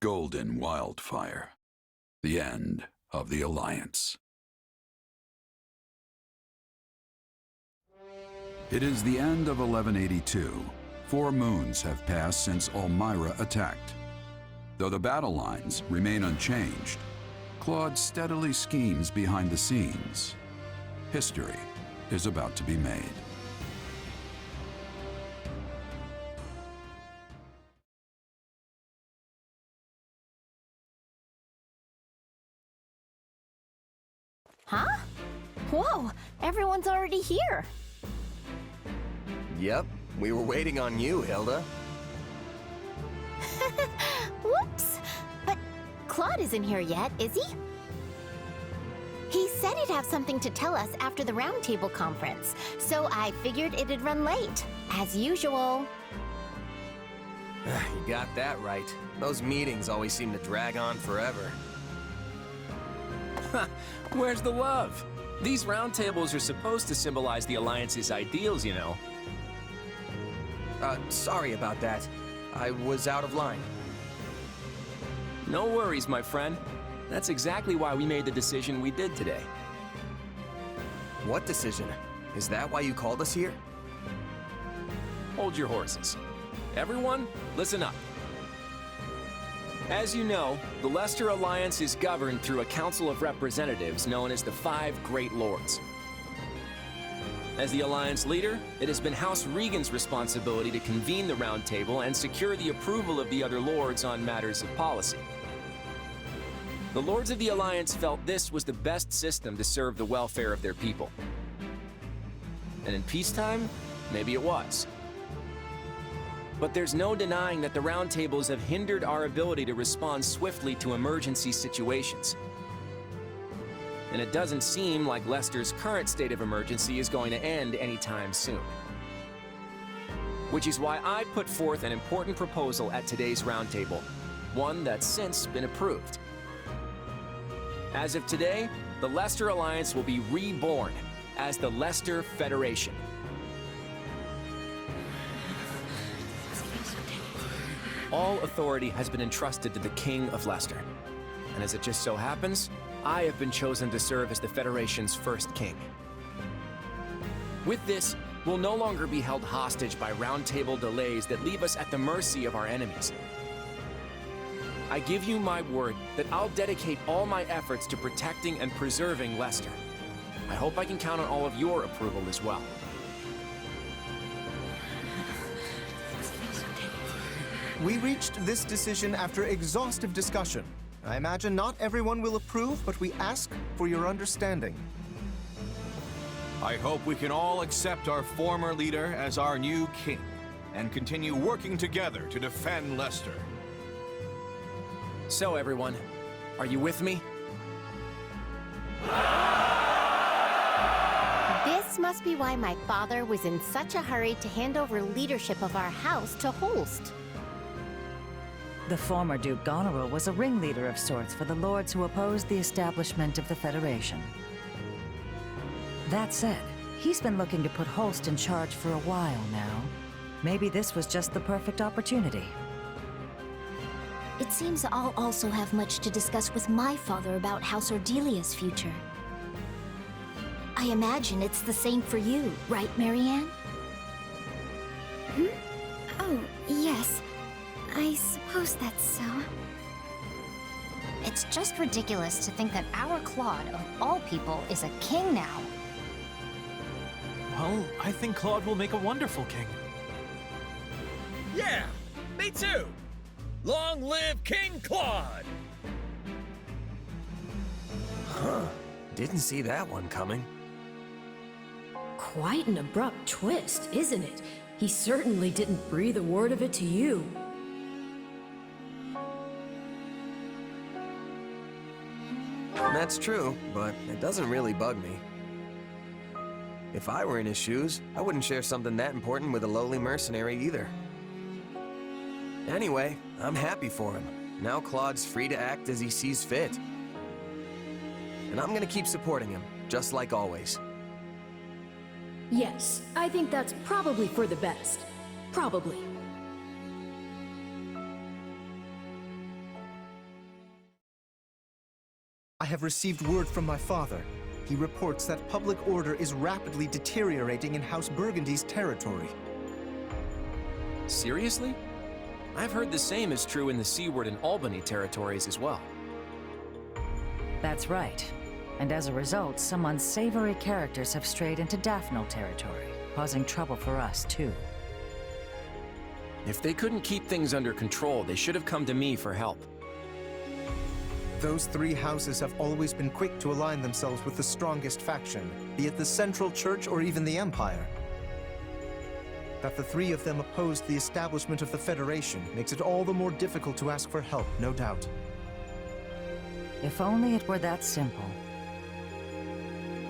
golden wildfire. The end of the Alliance. It is the end of 1182. 4 moons have passed since Elmira attacked. Though the battle lines remain unchanged, Claude steadily schemes behind the scenes. History is about to be made. Huh? Whoa, everyone's already here. Yep, we were waiting on you, Hilda. Whoops! But Claude isn't here yet, is he? He said he'd have something to tell us after the roundtable conference, so I figured it'd run late, as usual. You got that right. Those meetings always seem to drag on forever. Where's the love? These roundtables are supposed to symbolize the Alliance's ideals, you know. Sorry about that. I was out of line. No worries, my friend. That's exactly why we made the decision we did today. What decision? Is that why you called us here? Hold your horses. Everyone, listen up. As you know, the Leicester Alliance is governed through a Council of Representatives known as the 5 Great Lords. As the Alliance leader, it has been House Regan's responsibility to convene the Round Table and secure the approval of the other Lords on matters of policy. The Lords of the Alliance felt this was the best system to serve the welfare of their people. And in peacetime, maybe it was. But there's no denying that the roundtables have hindered our ability to respond swiftly to emergency situations. And it doesn't seem like Leicester's current state of emergency is going to end anytime soon. Which is why I put forth an important proposal at today's roundtable, one that's since been approved. As of today, the Leicester Alliance will be reborn as the Leicester Federation. All authority has been entrusted to the King of Leicester. And as it just so happens, I have been chosen to serve as the Federation's first king. With this, we'll no longer be held hostage by roundtable delays that leave us at the mercy of our enemies. I give you my word that I'll dedicate all my efforts to protecting and preserving Leicester. I hope I can count on all of your approval as well. We reached this decision after exhaustive discussion. I imagine not everyone will approve, but we ask for your understanding. I hope we can all accept our former leader as our new king and continue working together to defend Leicester. So everyone, are you with me? This must be why my father was in such a hurry to hand over leadership of our house to Holst. The former Duke Goneril was a ringleader of sorts for the lords who opposed the establishment of the Federation. That said, he's been looking to put Holst in charge for a while now. Maybe this was just the perfect opportunity. It seems I'll also have much to discuss with my father about House Ordelia's future. I imagine it's the same for you, right, Marianne? Oh, yes. I suppose that's so. It's just ridiculous to think that our Claude, of all people, is a king now. Well, I think Claude will make a wonderful king. Yeah, me too! Long live King Claude! Huh. Didn't see that one coming. Quite an abrupt twist, isn't it? He certainly didn't breathe a word of it to you. That's true, but it doesn't really bug me. If I were in his shoes, I wouldn't share something that important with a lowly mercenary either. Anyway, I'm happy for him. Now Claude's free to act as he sees fit. And I'm gonna keep supporting him, just like always. Yes, I think that's probably for the best. Probably. have received word from my father. He reports that public order is rapidly deteriorating in House Burgundy's territory. Seriously? I've heard the same is true in the Seaward and Albany territories as well. That's right. And as a result, some unsavory characters have strayed into Daphnel territory, causing trouble for us, too. If they couldn't keep things under control, they should have come to me for help. Those three houses have always been quick to align themselves with the strongest faction, be it the Central Church or even the Empire. That the three of them opposed the establishment of the Federation makes it all the more difficult to ask for help, no doubt. If only it were that simple.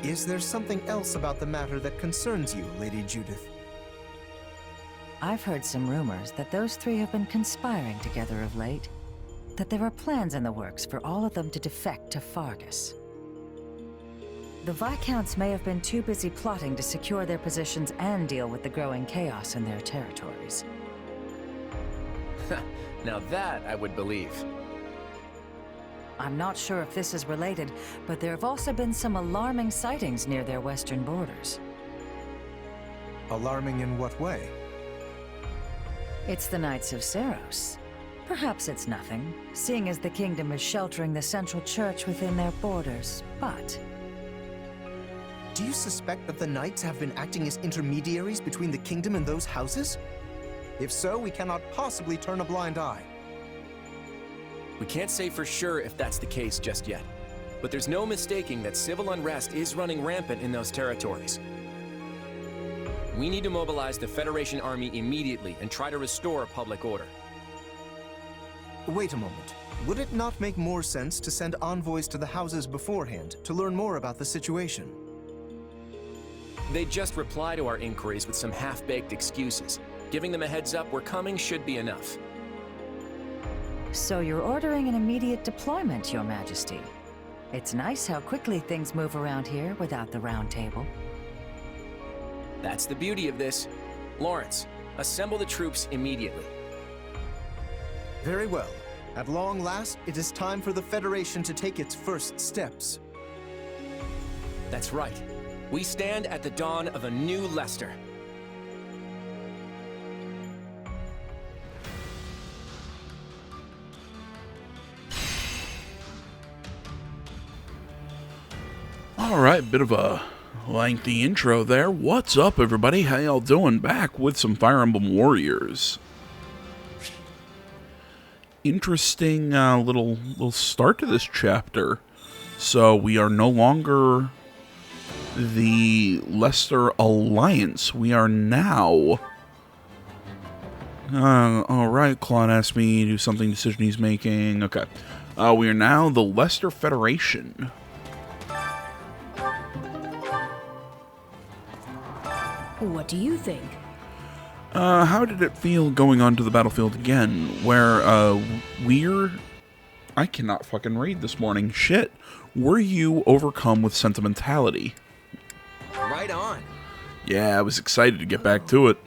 Is there something else about the matter that concerns you, Lady Judith? I've heard some rumors that those three have been conspiring together of late. That there are plans in the works for all of them to defect to Fargus. The Viscounts may have been too busy plotting to secure their positions and deal with the growing chaos in their territories. Now that I would believe. I'm not sure if this is related, but there have also been some alarming sightings near their western borders. Alarming in what way? It's the Knights of Seros. Perhaps it's nothing, seeing as the kingdom is sheltering the Central Church within their borders, but... Do you suspect that the Knights have been acting as intermediaries between the kingdom and those houses? If so, we cannot possibly turn a blind eye. We can't say for sure if that's the case just yet, but there's no mistaking that civil unrest is running rampant in those territories. We need to mobilize the Federation army immediately and try to restore public order. Wait a moment. Would it not make more sense to send envoys to the houses beforehand to learn more about the situation? They just reply to our inquiries with some half-baked excuses. Giving them a heads up we're coming should be enough. So you're ordering an immediate deployment, Your Majesty. It's nice how quickly things move around here without the Round Table. That's the beauty of this. Lawrence, assemble the troops immediately. Very well. At long last, it is time for the Federation to take its first steps. That's right. We stand at the dawn of a new Leicester. Alright, bit of a lengthy intro there. What's up, everybody? How y'all doing? Back with some Fire Emblem Warriors. Interesting little start to this chapter. So we are no longer the Leicester Alliance. We are now... Alright, Claude asked me to do something, decision he's making. Okay. We are now the Leicester Federation. What do you think? How did it feel going onto the battlefield again, where, I cannot fucking read this morning. Shit. Were you overcome with sentimentality? Right on. Yeah, I was excited to get back to it.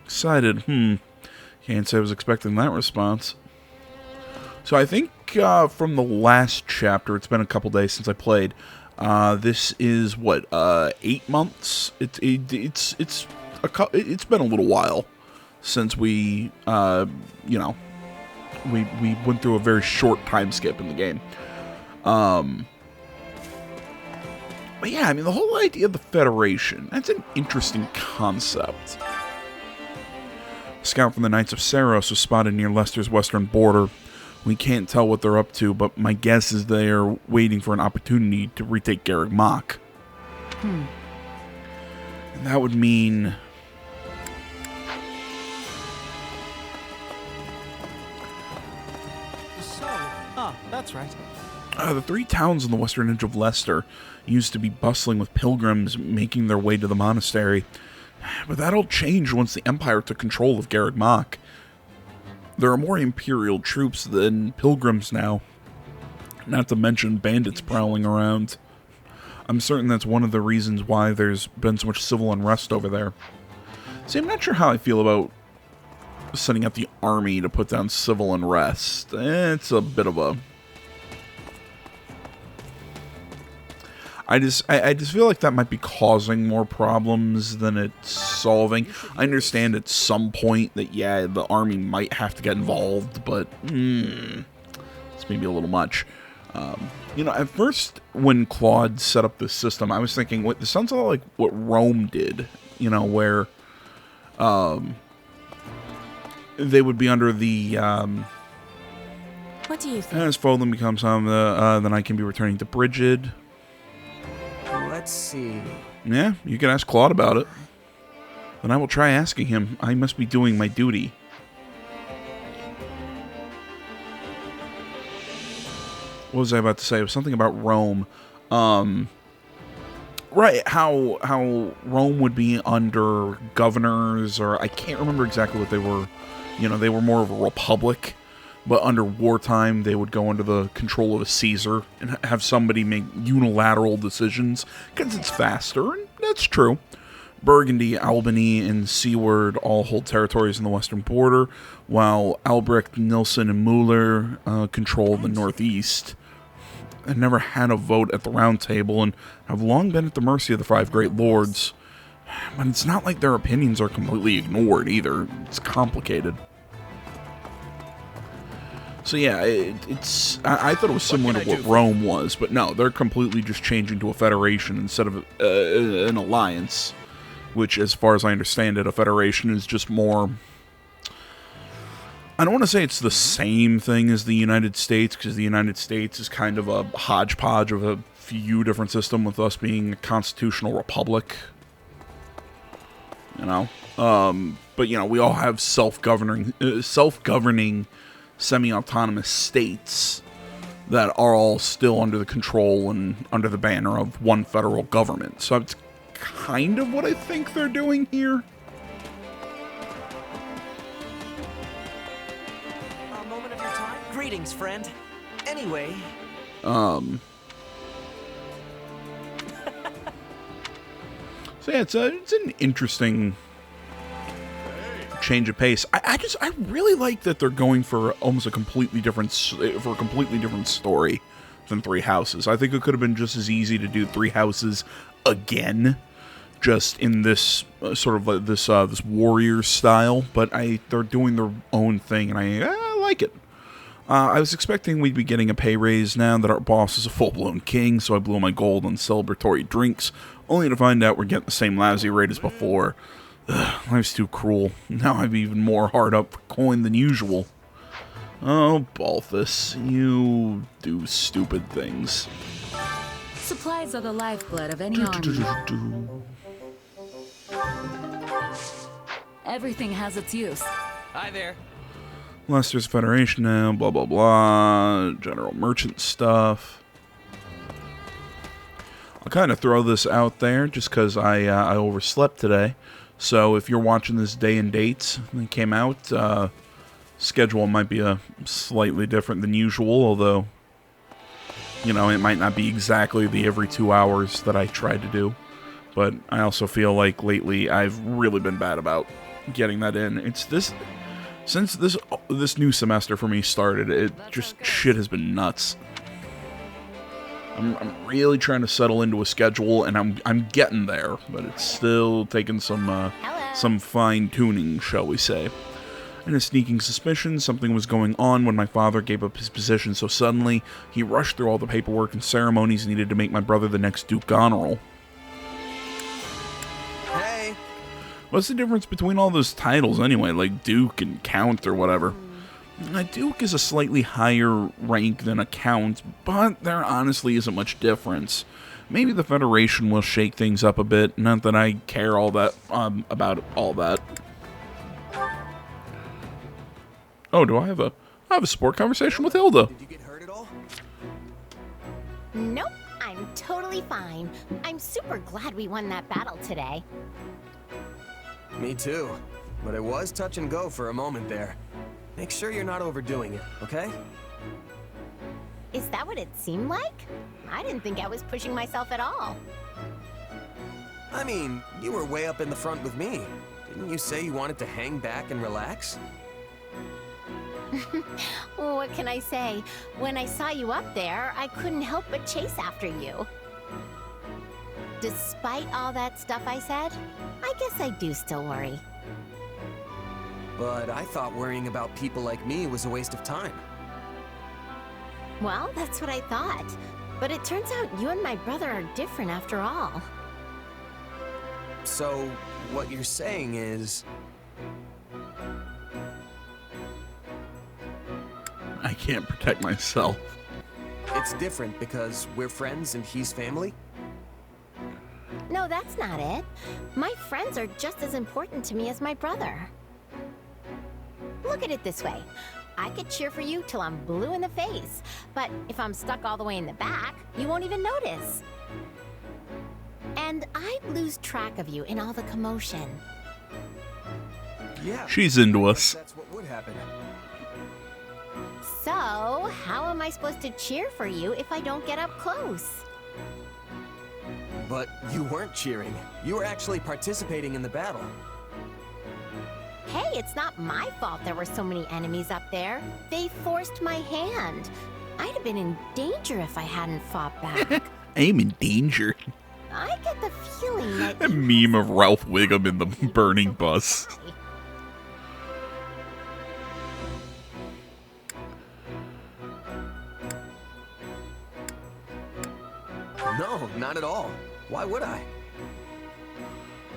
Excited, Can't say I was expecting that response. So I think, from the last chapter, it's been a couple days since I played, this is, what, 8 months? It's been a little while since we, we went through a very short time skip in the game. But yeah, I mean, the whole idea of the Federation, that's an interesting concept. A scout from the Knights of Seros was spotted near Leicester's western border. We can't tell what they're up to, but my guess is they are waiting for an opportunity to retake Garreg Mach. And that would mean... That's right. The three towns on the western edge of Leicester used to be bustling with pilgrims making their way to the monastery. But that all changed once the Empire took control of Garreg Mach. There are more Imperial troops than pilgrims now. Not to mention bandits prowling around. I'm certain that's one of the reasons why there's been so much civil unrest over there. See, I'm not sure how I feel about sending out the army to put down civil unrest. It's a bit of a... I just feel like that might be causing more problems than it's solving. I understand at some point that, yeah, the army might have to get involved, but it's maybe a little much. At first, when Claude set up this system, I was thinking, this sounds a lot like what Rome did, where they would be under the... What do you think? As Foldland becomes home, then I can be returning to Brigid. Let's see. Yeah, you can ask Claude about it. Then I will try asking him. I must be doing my duty. What was I about to say? It was something about Rome. Right, how Rome would be under governors, or I can't remember exactly what they were. They were more of a republic, but under wartime they would go under the control of a Caesar and have somebody make unilateral decisions, because it's faster, and that's true. Burgundy, Albany, and Seward all hold territories in the western border, while Albrecht, Nilsen, and Mueller control the northeast. I never had a vote at the Round Table and have long been at the mercy of the five great lords. But it's not like their opinions are completely ignored either. It's complicated. So yeah, I thought it was similar to what Rome was, but no, they're completely just changing to a federation instead of an alliance, which, as far as I understand it, a federation is just more... I don't want to say it's the same thing as the United States, because the United States is kind of a hodgepodge of a few different systems, with us being a constitutional republic. But we all have self-governing, semi-autonomous states that are all still under the control and under the banner of one federal government. So it's kind of what I think they're doing here. Greetings, friend. Anyway... So yeah, it's an interesting change of pace. I really like that they're going for almost a completely different story than Three Houses. I think it could have been just as easy to do Three Houses again, just in this sort of this Warriors style. But they're doing their own thing, and I like it. I was expecting we'd be getting a pay raise now that our boss is a full-blown king, so I blew my gold on celebratory drinks, only to find out we're getting the same lousy rate as before. Ugh, life's too cruel. Now I'm even more hard up for coin than usual. Oh, Balthus, you do stupid things. Supplies are the lifeblood of any army. Everything has its use. Hi there. Leicester's Federation now, blah, blah, blah. General merchant stuff. I'll kind of throw this out there just because I overslept today. So if you're watching this day and dates that came out, schedule might be slightly different than usual, although, it might not be exactly the every 2 hours that I tried to do. But I also feel like lately I've really been bad about getting that in. It's this... Since this new semester for me started, shit has been nuts. I'm really trying to settle into a schedule, and I'm getting there, but it's still taking some fine tuning, shall we say. And a sneaking suspicion something was going on when my father gave up his position so suddenly. He rushed through all the paperwork and ceremonies needed to make my brother the next Duke Goneril. What's the difference between all those titles anyway, like Duke and Count or whatever? A Duke is a slightly higher rank than a Count, but there honestly isn't much difference. Maybe the Federation will shake things up a bit, not that I care all that about all that. Oh, do I have a sport conversation with Hilda? Did you get hurt at all? Nope, I'm totally fine. I'm super glad we won that battle today. Me too, but it was touch and go for a moment there. Make sure you're not overdoing it, okay? Is that what it seemed like? I didn't think I was pushing myself at all. I mean, you were way up in the front with me. Didn't you say you wanted to hang back and relax? What can I say? When I saw you up there, I couldn't help but chase after you. despite all that stuff I said, I guess I do still worry. But I thought worrying about people like me was a waste of time. Well, that's what I thought. But it turns out you and my brother are different after all. So, what you're saying is... I can't protect myself. It's different because we're friends and he's family? No, that's not it. My friends are just as important to me as my brother. Look at it this way. I could cheer for you till I'm blue in the face, but if I'm stuck all the way in the back, you won't even notice. And I'd lose track of you in all the commotion. Yeah. She's into us. That's what would happen. So, how am I supposed to cheer for you if I don't get up close? But you weren't cheering. You were actually participating in the battle. Hey, it's not my fault there were so many enemies up there. They forced my hand. I'd have been in danger if I hadn't fought back. I'm in danger. I get the feeling that... A meme of Ralph Wiggum in the burning bus. No, not at all. Why would I?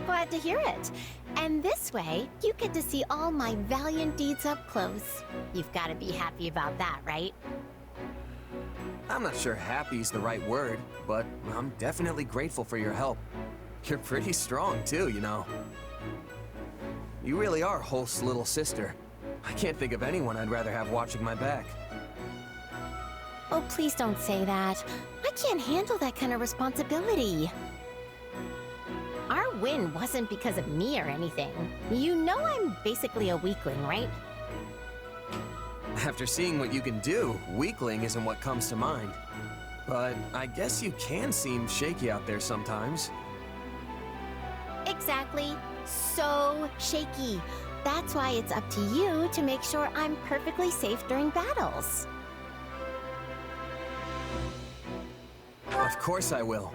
Glad to hear it. And this way, you get to see all my valiant deeds up close. You've got to be happy about that, right? I'm not sure happy's the right word, but I'm definitely grateful for your help. You're pretty strong, too, you know. You really are Hulk's little sister. I can't think of anyone I'd rather have watching my back. Oh, please don't say that. I can't handle that kind of responsibility. Our win wasn't because of me or anything. You know I'm basically a weakling, right? After seeing what you can do, weakling isn't what comes to mind. But I guess you can seem shaky out there sometimes. Exactly. So shaky. That's why it's up to you to make sure I'm perfectly safe during battles. Of course I will.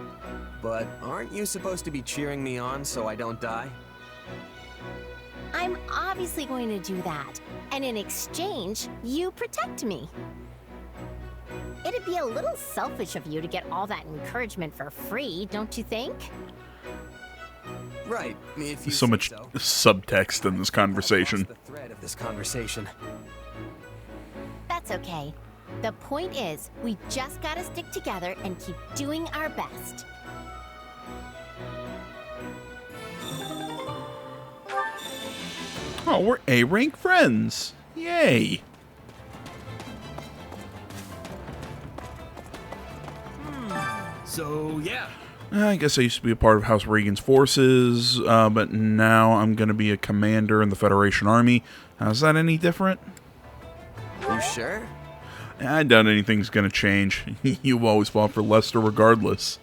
But aren't you supposed to be cheering me on so I don't die? I'm obviously going to do that. And in exchange, you protect me. It'd be a little selfish of you to get all that encouragement for free, don't you think? Right. If you So much so. subtext in this conversation. I've lost the thread of this conversation. That's okay. The point is, we just gotta stick together and keep doing our best. Oh, we're A-rank friends. Yay. So, yeah. I guess I used to be a part of House Regan's forces, but now I'm going to be a commander in the Federation Army. Is that any different? You sure? I doubt anything's going to change. You've always fought for Lester regardless.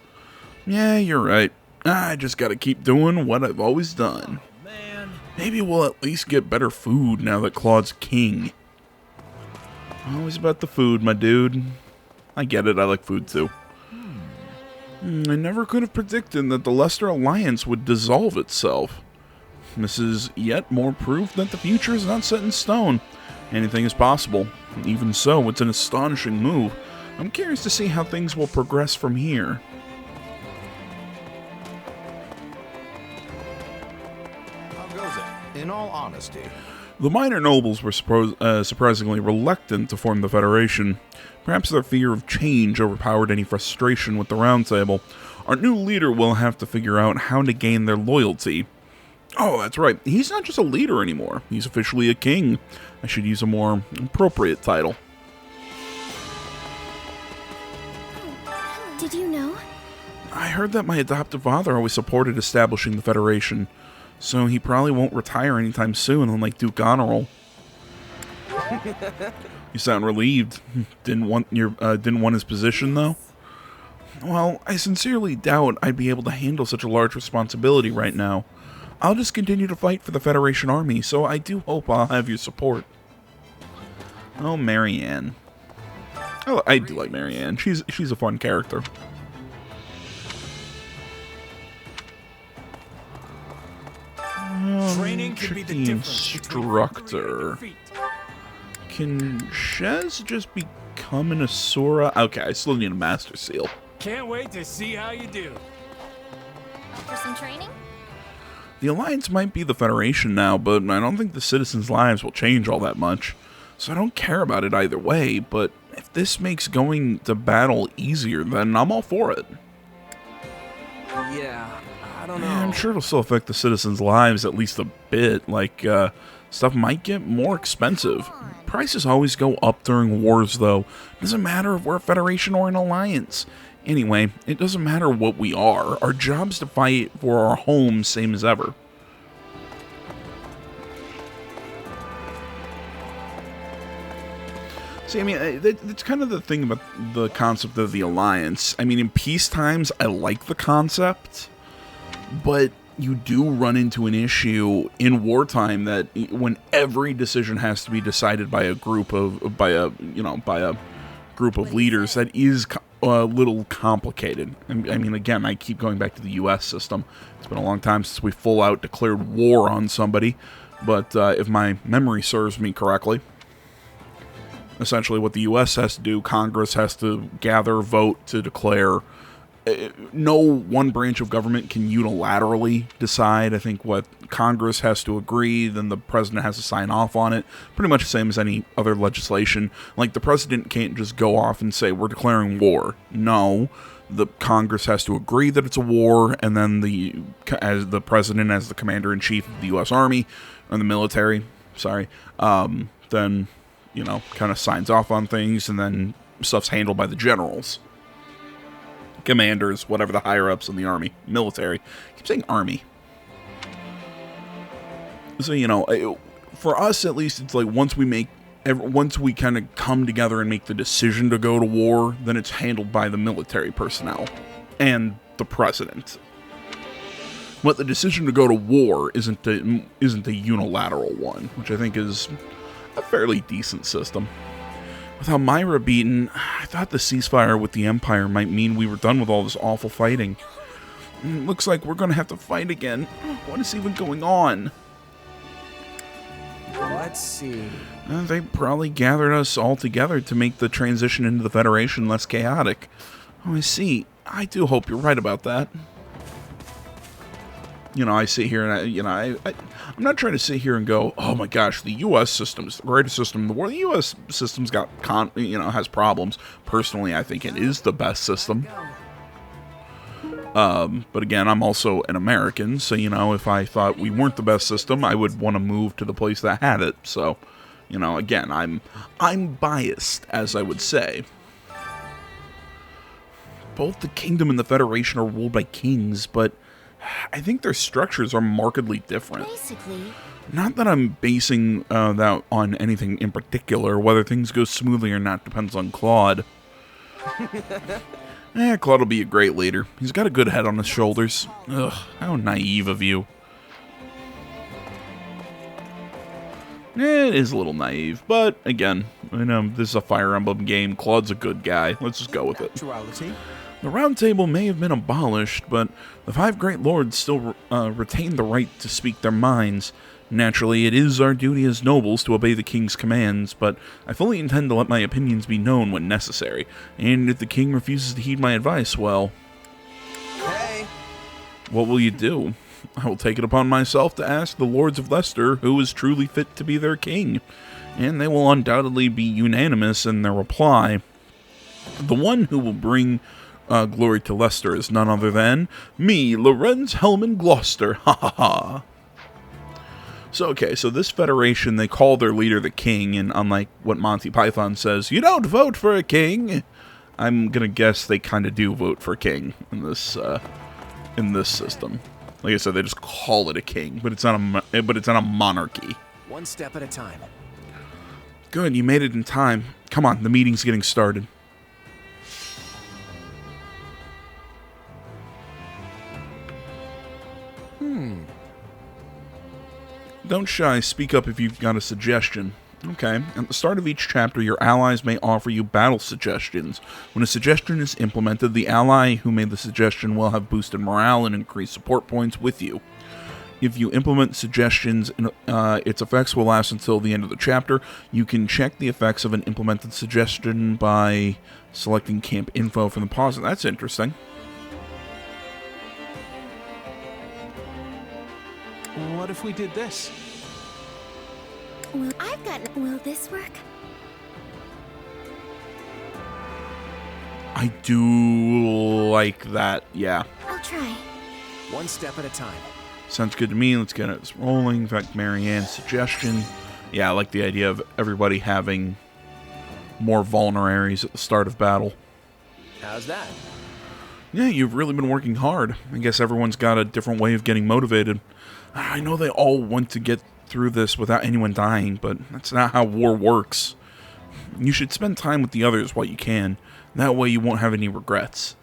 Yeah, you're right. I just got to keep doing what I've always done. Oh, man. Maybe we'll at least get better food now that Claude's king. Always about the food, my dude. I get it, I like food too. I never could have predicted that the Lester Alliance would dissolve itself. This is yet more proof that the future is not set in stone. Anything is possible. Even so, it's an astonishing move. I'm curious to see how things will progress from here. How goes it? In all honesty. The minor nobles were surprisingly reluctant to form the Federation. Perhaps their fear of change overpowered any frustration with the Round Table. Our new leader will have to figure out how to gain their loyalty. Oh, that's right. He's not just a leader anymore. He's officially a king. I should use a more appropriate title. Did you know? I heard that my adoptive father always supported establishing the Federation, so he probably won't retire anytime soon, unlike Duke Honorable. You sound relieved. Didn't want his position, though? Well, I sincerely doubt I'd be able to handle such a large responsibility right now. I'll just continue to fight for the Federation Army, so I do hope I'll have your support. Oh, Marianne. Oh, I do like Marianne. She's a fun character. check the instructor. Can Shez just become an Asura? Okay, I still need a Master Seal. Can't wait to see how you do. For some training? The Alliance might be the Federation now, but I don't think the citizens' lives will change all that much. So I don't care about it either way, but if this makes going to battle easier, then I'm all for it. Yeah, I don't know. I'm sure it'll still affect the citizens' lives at least a bit, like, stuff might get more expensive. Prices always go up during wars, though. It doesn't matter if we're a Federation or an Alliance. Anyway, it doesn't matter what we are. Our job's to fight for our home, same as ever. See, I mean, that's kind of the thing about the concept of the Alliance. I mean, in peace times, I like the concept, but you do run into an issue in wartime that when every decision has to be decided by a group of, by a group of leaders, that is a little complicated. I mean, again, I keep going back to the U.S. system. It's been a long time since we full out declared war on somebody, but if my memory serves me correctly, essentially what the U.S. has to do, Congress has to gather, vote to declare. No one branch of government can unilaterally decide. I think what Congress has to agree, then the president has to sign off on it. Pretty much the same as any other legislation. Like, the president can't just go off and say, we're declaring war. No, the Congress has to agree that it's a war, and then as the president, as the commander-in-chief of the U.S. Army, or the military, then, you know, kind of signs off on things, and then stuff's handled by the generals. Commanders, whatever the higher-ups in the army, military. I keep saying army. So, you know, for us at least, it's like once we kind of come together and make the decision to go to war, then it's handled by the military personnel and the president. But the decision to go to war isn't a unilateral one, which I think is a fairly decent system. With Elmira beaten, I thought the ceasefire with the Empire might mean we were done with all this awful fighting. Looks like we're gonna have to fight again. What is even going on? Let's see. They probably gathered us all together to make the transition into the Federation less chaotic. Oh, I see. I do hope you're right about that. You know, I sit here and I'm not trying to sit here and go, oh my gosh, the U.S. system is the greatest system in the world. The U.S. system's got, has problems. Personally, I think it is the best system. But again, I'm also an American, so, you know, if I thought we weren't the best system, I would want to move to the place that had it. So, you know, again, I'm biased, as I would say. Both the Kingdom and the Federation are ruled by kings, but I think their structures are markedly different. Basically. Not that I'm basing that on anything in particular. Whether things go smoothly or not depends on Claude. Claude will be a great leader. He's got a good head on his shoulders. Ugh, how naive of you. It is a little naive, but again, you know, this is a Fire Emblem game. Claude's a good guy. Let's just go with it. The Round Table may have been abolished, but the 5 Great Lords still retain the right to speak their minds. Naturally, it is our duty as nobles to obey the King's commands, but I fully intend to let my opinions be known when necessary, and if the King refuses to heed my advice, well... Hey! What will you do? I will take it upon myself to ask the Lords of Leicester who is truly fit to be their king, and they will undoubtedly be unanimous in their reply. The one who will bring glory to Leicester is none other than me, Lorenz Hellman Gloucester. Ha ha ha. So, okay, so this federation, they call their leader the king, and unlike what Monty Python says, you don't vote for a king, I'm gonna guess they kind of do vote for king in this system. Like I said, they just call it a king, but it's not a monarchy. One step at a time. Good, you made it in time. Come on, the meeting's getting started. Don't shy, speak up if you've got a suggestion. Okay, at the start of each chapter, your allies may offer you battle suggestions. When a suggestion is implemented, the ally who made the suggestion will have boosted morale and increased support points with you. If you implement suggestions, its effects will last until the end of the chapter. You can check the effects of an implemented suggestion by selecting camp info from the pause. That's interesting. What if we did this? Will this work? I do like that, yeah. I'll try. One step at a time. Sounds good to me. Let's get it rolling. In fact, Marianne's suggestion. Yeah, I like the idea of everybody having more vulneraries at the start of battle. How's that? Yeah, you've really been working hard. I guess everyone's got a different way of getting motivated. I know they all want to get through this without anyone dying, but that's not how war works. You should spend time with the others while you can. That way you won't have any regrets.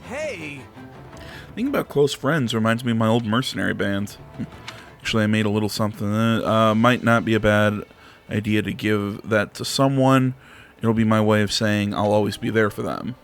Hey! Thinking about close friends reminds me of my old mercenary band. Actually, I made a little something. Might not be a bad idea to give that to someone. It'll be my way of saying I'll always be there for them.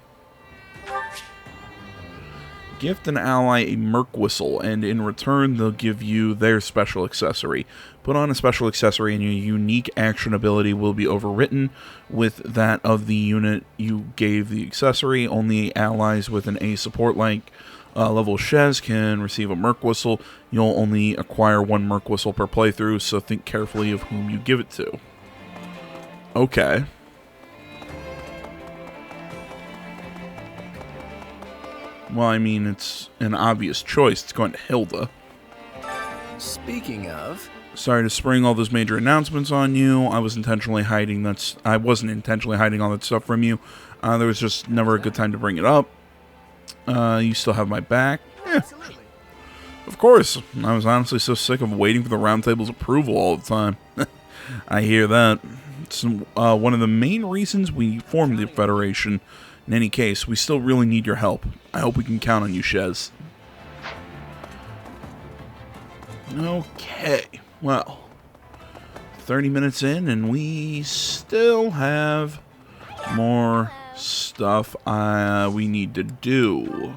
Gift an ally a Merc Whistle, and in return they'll give you their special accessory. Put on a special accessory and your unique action ability will be overwritten with that of the unit you gave the accessory. Only allies with an A support level Shez can receive a Merc Whistle. You'll only acquire one Merc Whistle per playthrough, so think carefully of whom you give it to. Okay. Well, I mean, it's an obvious choice. It's going to Hilda. Speaking of... Sorry to spring all those major announcements on you. I wasn't intentionally hiding all that stuff from you. There was just never a good time to bring it up. You still have my back? Yeah. Of course. I was honestly so sick of waiting for the Roundtable's approval all the time. I hear that. It's one of the main reasons we formed the Federation. In any case, we still really need your help. I hope we can count on you, Shez. Okay, well, 30 minutes in, and we still have more stuff we need to do.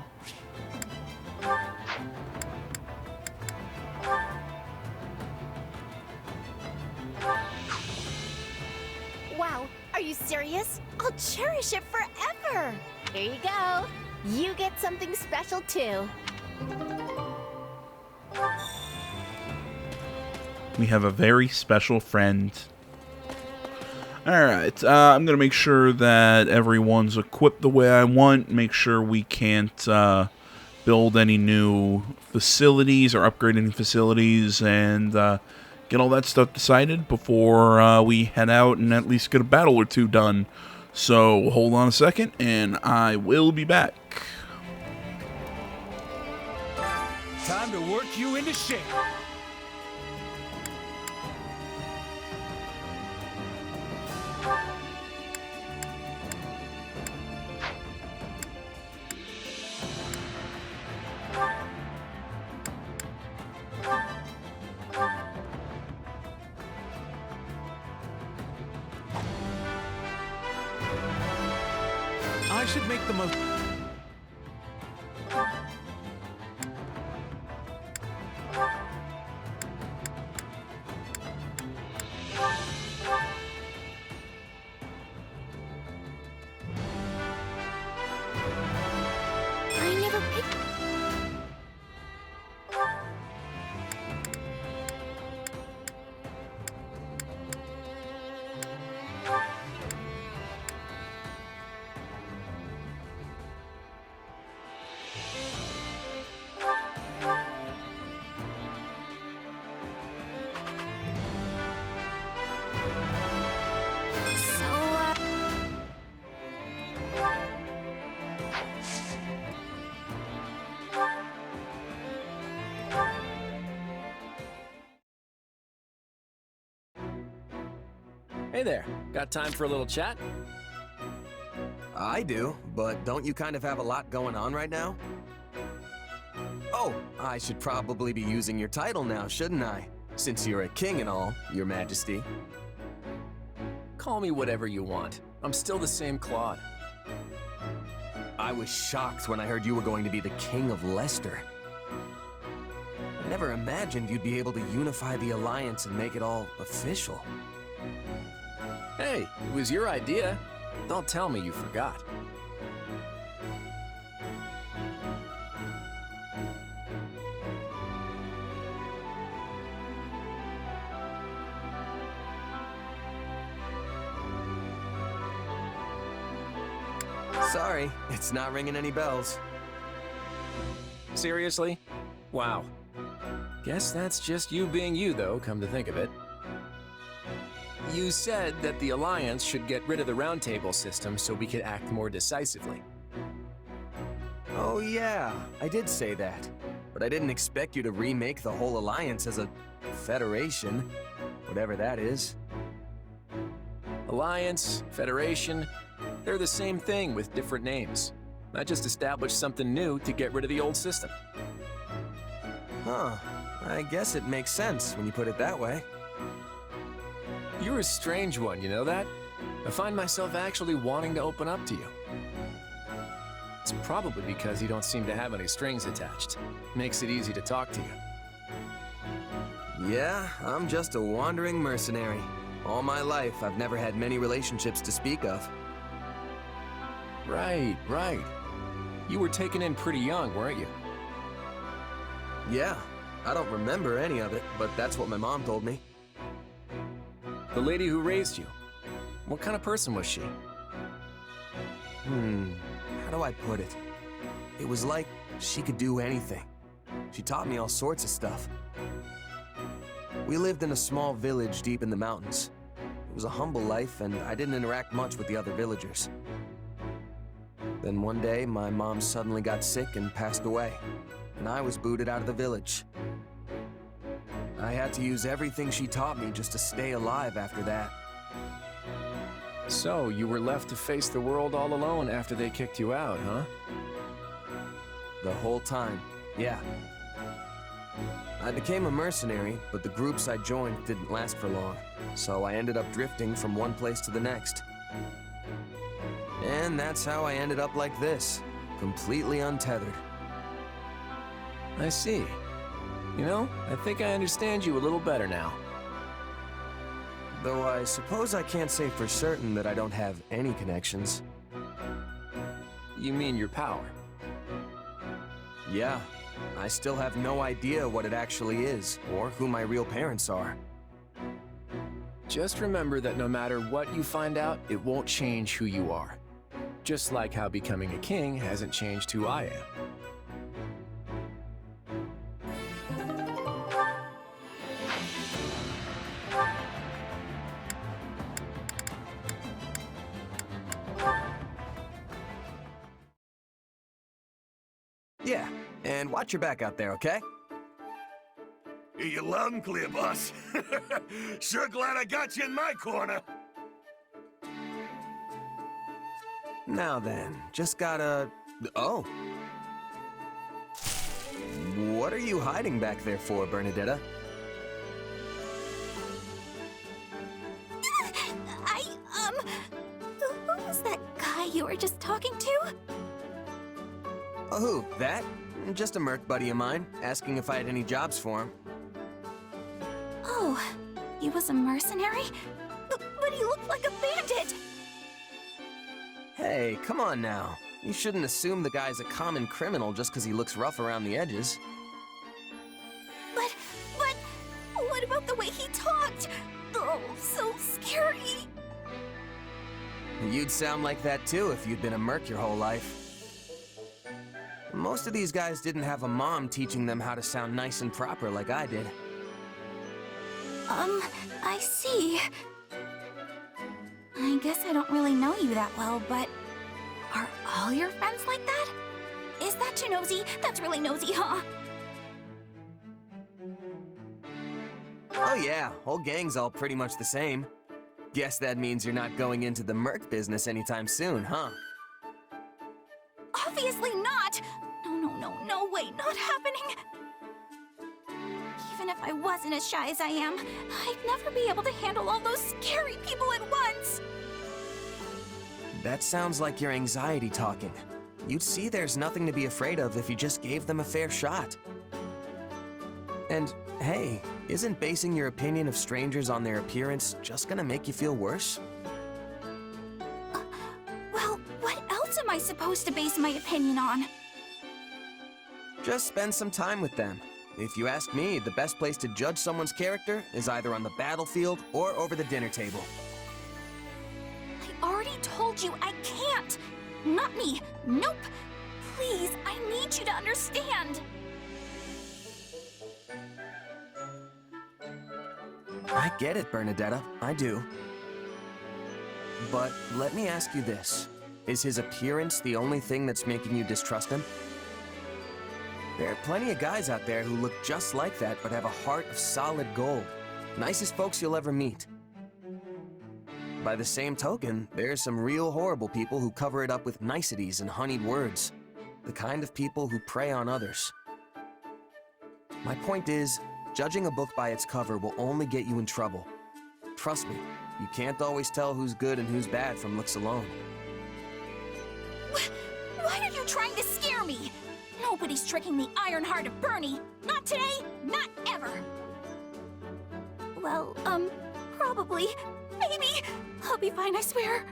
Wow, are you serious? I'll cherish it forever. Here you go. You get something special too. We have a very special friend. Alright, I'm going to make sure that everyone's equipped the way I want. Make sure we can't build any new facilities or upgrade any facilities, and get all that stuff decided before we head out and at least get a battle or two done. So hold on a second, and I will be back. Time to work you into shape. I should make the most... I never picked... Hey there, got time for a little chat? I do, but don't you kind of have a lot going on right now? Oh, I should probably be using your title now, shouldn't I? Since you're a king and all, your majesty. Call me whatever you want. I'm still the same Claude. I was shocked when I heard you were going to be the king of Leicester. never imagined you'd be able to unify the Alliance and make it all official. Hey, it was your idea. Don't tell me you forgot. Sorry, it's not ringing any bells. Seriously? Wow. Guess that's just you being you, though, come to think of it. You said that the Alliance should get rid of the Round Table system so we could act more decisively. Oh yeah, I did say that. But I didn't expect you to remake the whole Alliance as a federation, whatever that is. Alliance, Federation, they're the same thing with different names. I just established something new to get rid of the old system. Huh, I guess it makes sense when you put it that way. You're a strange one, you know that? I find myself actually wanting to open up to you. It's probably because you don't seem to have any strings attached. Makes it easy to talk to you. Yeah, I'm just a wandering mercenary. All my life, I've never had many relationships to speak of. Right. You were taken in pretty young, weren't you? Yeah, I don't remember any of it, but that's what my mom told me. The lady who raised you, what kind of person was she? How do I put it? It was like she could do anything. She taught me all sorts of stuff. We lived in a small village deep in the mountains. It was a humble life, and I didn't interact much with the other villagers. Then one day, my mom suddenly got sick and passed away, and I was booted out of the village. I had to use everything she taught me just to stay alive after that. So, you were left to face the world all alone after they kicked you out, huh? The whole time, yeah. I became a mercenary, but the groups I joined didn't last for long, so I ended up drifting from one place to the next. And that's how I ended up like this, completely untethered. I see. You know, I think I understand you a little better now. Though I suppose I can't say for certain that I don't have any connections. You mean your power? Yeah, I still have no idea what it actually is, or who my real parents are. Just remember that no matter what you find out, it won't change who you are. Just like how becoming a king hasn't changed who I am. Yeah, and watch your back out there, okay? Hear you loud and clear, boss. Sure glad I got you in my corner. Now then, just gotta... Oh. What are you hiding back there for, Bernadetta? Who was that guy you were just talking to? Oh, who? That? Just a merc buddy of mine, asking if I had any jobs for him. Oh, he was a mercenary? But he looked like a bandit! Hey, come on now. You shouldn't assume the guy's a common criminal just because he looks rough around the edges. But, what about the way he talked? Oh, so scary. You'd sound like that too if you'd been a merc your whole life. Most of these guys didn't have a mom teaching them how to sound nice and proper like I did. I see. I guess I don't really know you that well, but are all your friends like that? Is that too nosy? That's really nosy, huh? Oh yeah, whole gang's all pretty much the same. Guess that means you're not going into the merc business anytime soon, huh? Obviously not! No way, not happening! Even if I wasn't as shy as I am, I'd never be able to handle all those scary people at once! That sounds like your anxiety talking. You'd see there's nothing to be afraid of if you just gave them a fair shot. And hey, isn't basing your opinion of strangers on their appearance just gonna make you feel worse? Well, what else am I supposed to base my opinion on? Just spend some time with them. If you ask me, the best place to judge someone's character is either on the battlefield or over the dinner table. I already told you I can't! Not me! Nope! Please, I need you to understand! I get it, Bernadetta. I do. But let me ask you this. Is his appearance the only thing that's making you distrust him? There are plenty of guys out there who look just like that but have a heart of solid gold. Nicest folks you'll ever meet. By the same token, there's some real horrible people who cover it up with niceties and honeyed words. The kind of people who prey on others. My point is, judging a book by its cover will only get you in trouble. Trust me, you can't always tell who's good and who's bad from looks alone. Why are you trying to scare me? Nobody's tricking the iron heart of Bernie. Not today, not ever. Well, probably. Maybe. I'll be fine, I swear.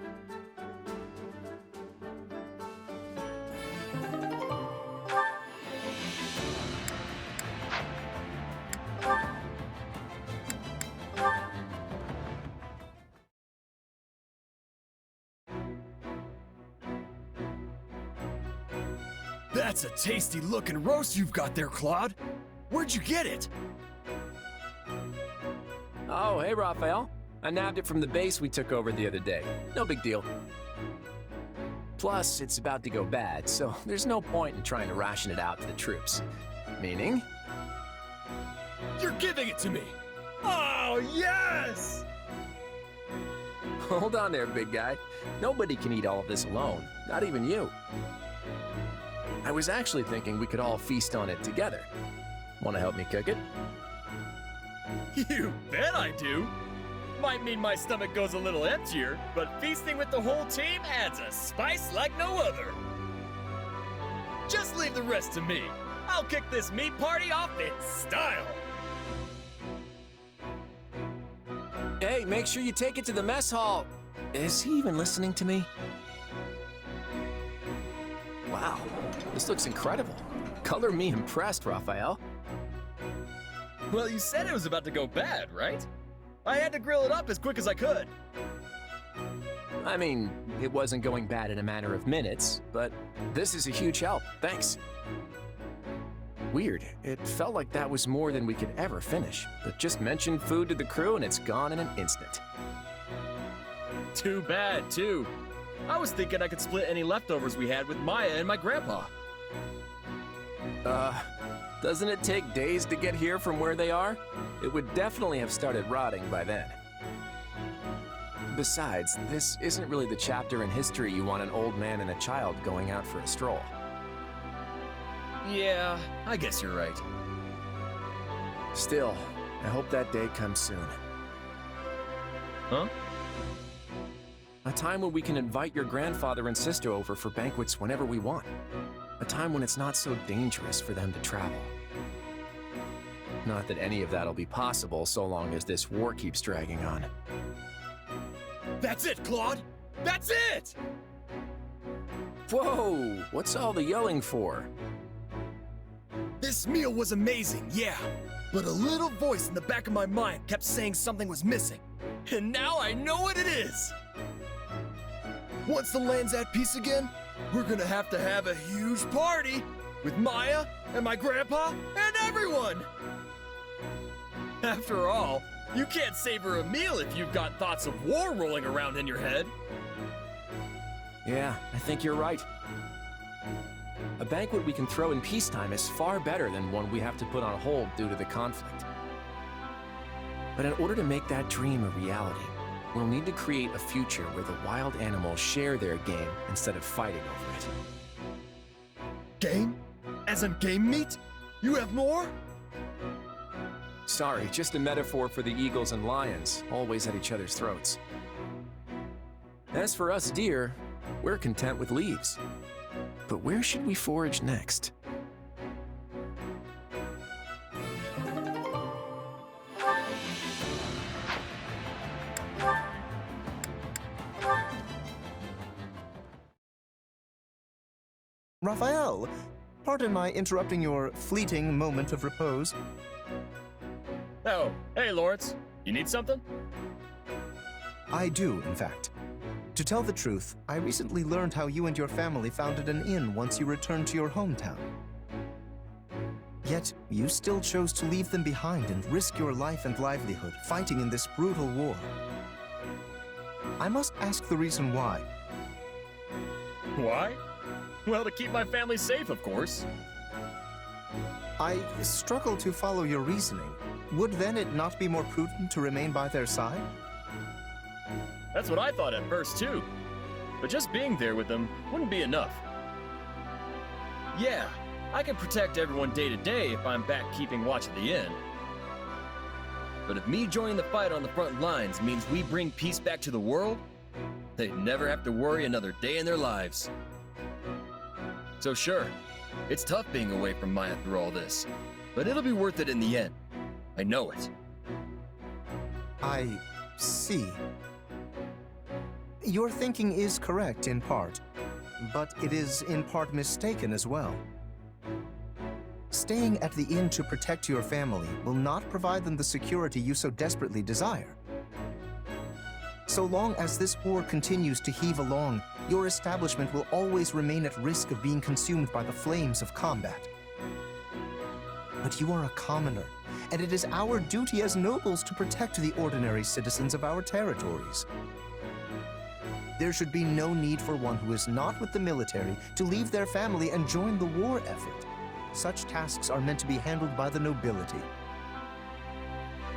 That's a tasty looking roast you've got there, Claude. Where'd you get it? Oh, hey, Raphael. I nabbed it from the base we took over the other day. No big deal. Plus, it's about to go bad, so there's no point in trying to ration it out to the troops. Meaning? You're giving it to me! Oh, yes! Hold on there, big guy. Nobody can eat all of this alone, not even you. I was actually thinking we could all feast on it together. Want to help me cook it? You bet I do! Might mean my stomach goes a little emptier, but feasting with the whole team adds a spice like no other. Just leave the rest to me. I'll kick this meat party off in style. Hey, make sure you take it to the mess hall. Is he even listening to me? Wow, this looks incredible. Color me impressed, Raphael. Well, you said it was about to go bad, right? I had to grill it up as quick as I could. I mean, it wasn't going bad in a matter of minutes, but this is a huge help. Thanks. Weird. It felt like that was more than we could ever finish. But just mentioned food to the crew and it's gone in an instant. Too bad, too. I was thinking I could split any leftovers we had with Maya and my grandpa. Doesn't it take days to get here from where they are? It would definitely have started rotting by then. Besides, this isn't really the chapter in history you want an old man and a child going out for a stroll. Yeah, I guess you're right. Still, I hope that day comes soon. Huh? A time when we can invite your grandfather and sister over for banquets whenever we want. A time when it's not so dangerous for them to travel. Not that any of that'll be possible so long as this war keeps dragging on. That's it, Claude! That's it! Whoa! What's all the yelling for? This meal was amazing, yeah. But a little voice in the back of my mind kept saying something was missing. And now I know what it is! Once the land's at peace again, we're gonna have a huge party with Maya and my grandpa and everyone! After all, you can't savor a meal if you've got thoughts of war rolling around in your head. Yeah, I think you're right. A banquet we can throw in peacetime is far better than one we have to put on hold due to the conflict. But in order to make that dream a reality, we'll need to create a future where the wild animals share their game instead of fighting over it. Game? As in game meat? You have more? Sorry, just a metaphor for the eagles and lions, always at each other's throats. As for us deer, we're content with leaves. But where should we forage next? Raphael, pardon my interrupting your fleeting moment of repose. Oh, hey, Lawrence. You need something? I do, in fact. To tell the truth, I recently learned how you and your family founded an inn once you returned to your hometown. Yet, you still chose to leave them behind and risk your life and livelihood fighting in this brutal war. I must ask the reason why. Why? Well, to keep my family safe, of course. I struggle to follow your reasoning. Would then it not be more prudent to remain by their side? That's what I thought at first, too. But just being there with them wouldn't be enough. Yeah, I can protect everyone day to day if I'm back keeping watch at the inn. But if me joining the fight on the front lines means we bring peace back to the world, they'd never have to worry another day in their lives. So sure, it's tough being away from Maya through all this, but it'll be worth it in the end. I know it. I see. Your thinking is correct in part, but it is in part mistaken as well. Staying at the inn to protect your family will not provide them the security you so desperately desire. So long as this war continues to heave along, your establishment will always remain at risk of being consumed by the flames of combat. But you are a commoner, and it is our duty as nobles to protect the ordinary citizens of our territories. There should be no need for one who is not with the military to leave their family and join the war effort. Such tasks are meant to be handled by the nobility.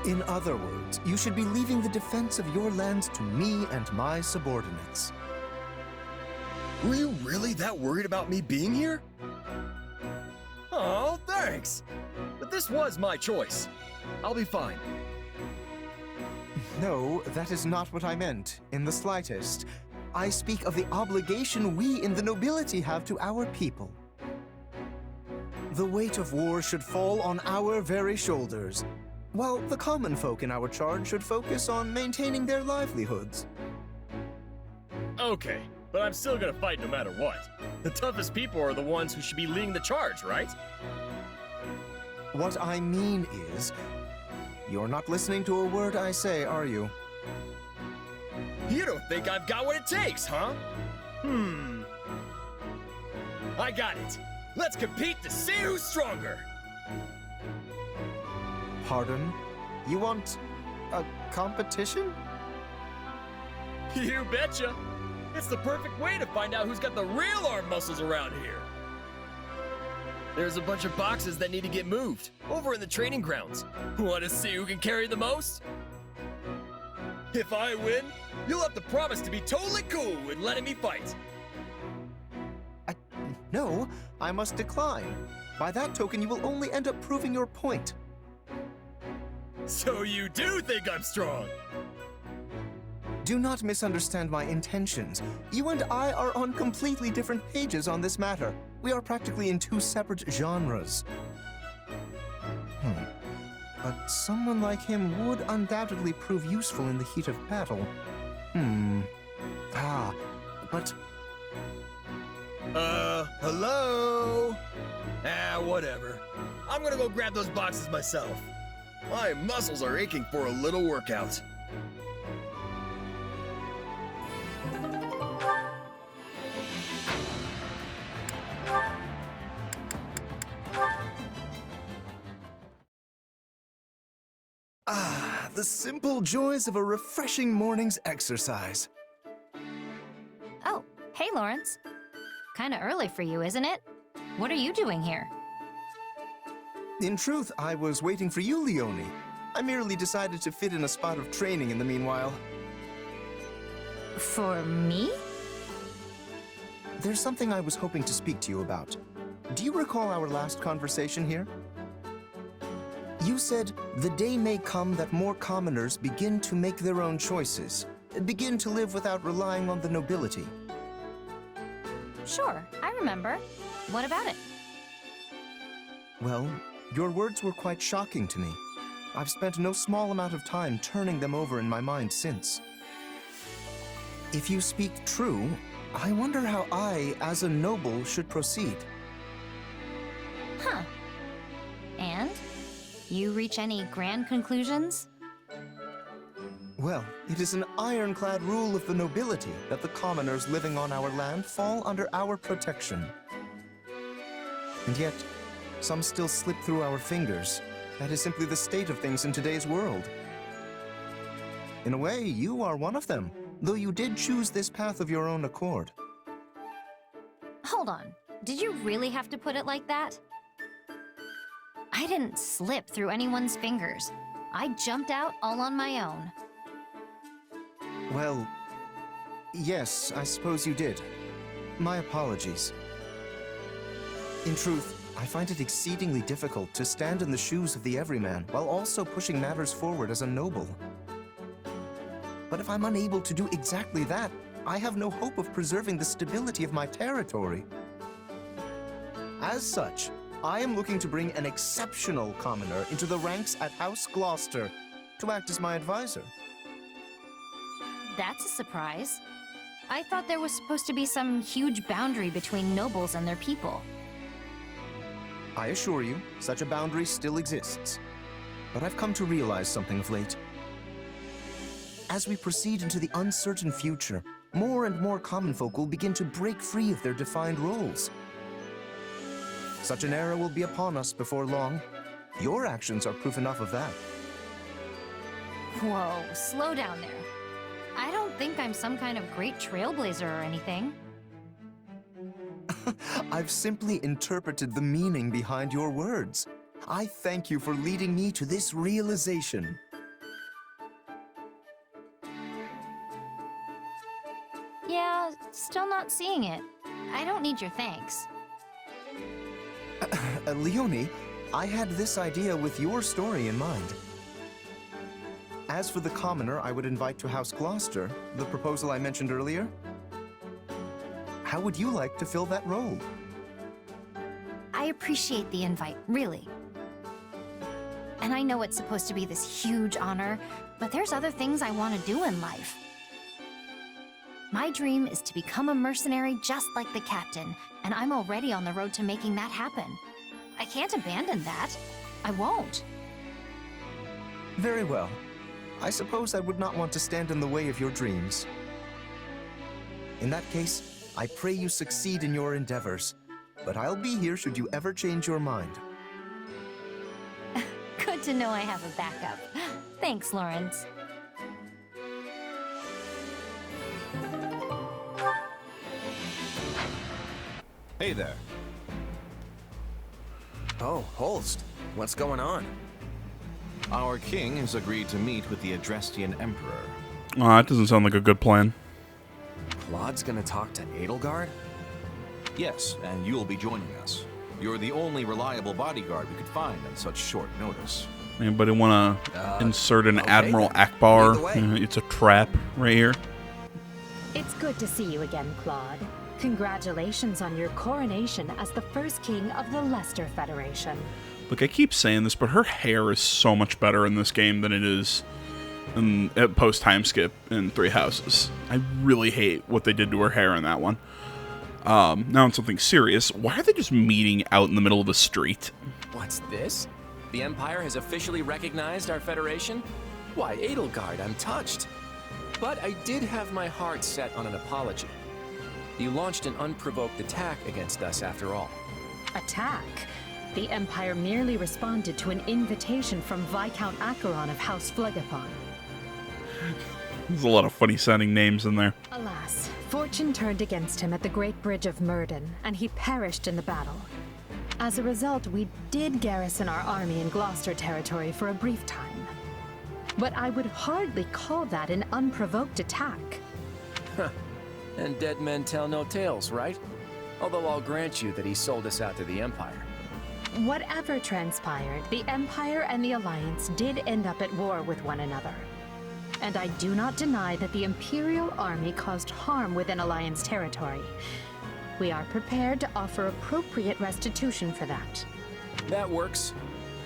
In other words, you should be leaving the defense of your lands to me and my subordinates. Were you really that worried about me being here? Oh, thanks. But this was my choice. I'll be fine. No, that is not what I meant, in the slightest. I speak of the obligation we in the nobility have to our people. The weight of war should fall on our very shoulders, while the common folk in our charge should focus on maintaining their livelihoods. Okay, but I'm still gonna fight no matter what. The toughest people are the ones who should be leading the charge, right? What I mean is, you're not listening to a word I say, are you? You don't think I've got what it takes, huh? I got it. Let's compete to see who's stronger. Pardon? You want a competition? You betcha. It's the perfect way to find out who's got the real arm muscles around here. There's a bunch of boxes that need to get moved over in the training grounds. Want to see who can carry the most? If I win, you'll have to promise to be totally cool with letting me fight. No, I must decline. By that token, you will only end up proving your point. So you do think I'm strong? Do not misunderstand my intentions. You and I are on completely different pages on this matter. We are practically in two separate genres. But someone like him would undoubtedly prove useful in the heat of battle. But... hello? Whatever. I'm gonna go grab those boxes myself. My muscles are aching for a little workout. The simple joys of a refreshing morning's exercise. Oh, hey, Lawrence. Kinda early for you, isn't it? What are you doing here? In truth, I was waiting for you, Leone. I merely decided to fit in a spot of training in the meanwhile. For me? There's something I was hoping to speak to you about. Do you recall our last conversation here? You said, the day may come that more commoners begin to make their own choices, begin to live without relying on the nobility. Sure, I remember. What about it? Well, your words were quite shocking to me. I've spent no small amount of time turning them over in my mind since. If you speak true, I wonder how I, as a noble, should proceed. Huh. And? You reach any grand conclusions? Well, it is an ironclad rule of the nobility that the commoners living on our land fall under our protection. And yet, some still slip through our fingers. That is simply the state of things in today's world. In a way, you are one of them, though you did choose this path of your own accord. Hold on. Did you really have to put it like that? I didn't slip through anyone's fingers. I jumped out all on my own. Well, yes, I suppose you did. My apologies. In truth, I find it exceedingly difficult to stand in the shoes of the everyman while also pushing matters forward as a noble. But if I'm unable to do exactly that, I have no hope of preserving the stability of my territory. As such, I am looking to bring an exceptional commoner into the ranks at House Gloucester to act as my advisor. That's a surprise. I thought there was supposed to be some huge boundary between nobles and their people. I assure you, such a boundary still exists. But I've come to realize something of late. As we proceed into the uncertain future, more and more common folk will begin to break free of their defined roles. Such an era will be upon us before long. Your actions are proof enough of that. Whoa, slow down there. I don't think I'm some kind of great trailblazer or anything. I've simply interpreted the meaning behind your words. I thank you for leading me to this realization. Yeah, still not seeing it. I don't need your thanks. Leonie, I had this idea with your story in mind. As for the commoner I would invite to House Gloucester, the proposal I mentioned earlier, how would you like to fill that role? I appreciate the invite, really. And I know it's supposed to be this huge honor, but there's other things I want to do in life. My dream is to become a mercenary just like the captain, and I'm already on the road to making that happen. I can't abandon that. I won't. Very well. I suppose I would not want to stand in the way of your dreams. In that case, I pray you succeed in your endeavors, but I'll be here should you ever change your mind. Good to know I have a backup. Thanks, Lawrence. Hey there. Oh, Holst. What's going on? Our king has agreed to meet with the Adrestian Emperor. Oh, that doesn't sound like a good plan. Claude's gonna talk to Edelgard? Yes, and you'll be joining us. You're the only reliable bodyguard we could find on such short notice. Anybody want to insert an okay Admiral then. Akbar? Lead the way. It's a trap right here. It's good to see you again, Claude. Congratulations on your coronation as the first king of the Leicester Federation. Look, I keep saying this, but her hair is so much better in this game than it is in post-time skip in Three Houses. I really hate what they did to her hair in that one. Now on something serious, why are they just meeting out in the middle of the street? What's this? The Empire has officially recognized our Federation? Why, Edelgard, I'm touched. But I did have my heart set on an apology. You launched an unprovoked attack against us after all. Attack? The Empire merely responded to an invitation from Viscount Acheron of House Phlegethon. There's a lot of funny sounding names in there. Alas, fortune turned against him at the Great Bridge of Murden, and he perished in the battle. As a result, we did garrison our army in Gloucester territory for a brief time. But I would hardly call that an unprovoked attack. Huh. And dead men tell no tales, right? Although I'll grant you that he sold us out to the Empire. Whatever transpired, the Empire and the Alliance did end up at war with one another. And I do not deny that the Imperial Army caused harm within Alliance territory. We are prepared to offer appropriate restitution for that. That works.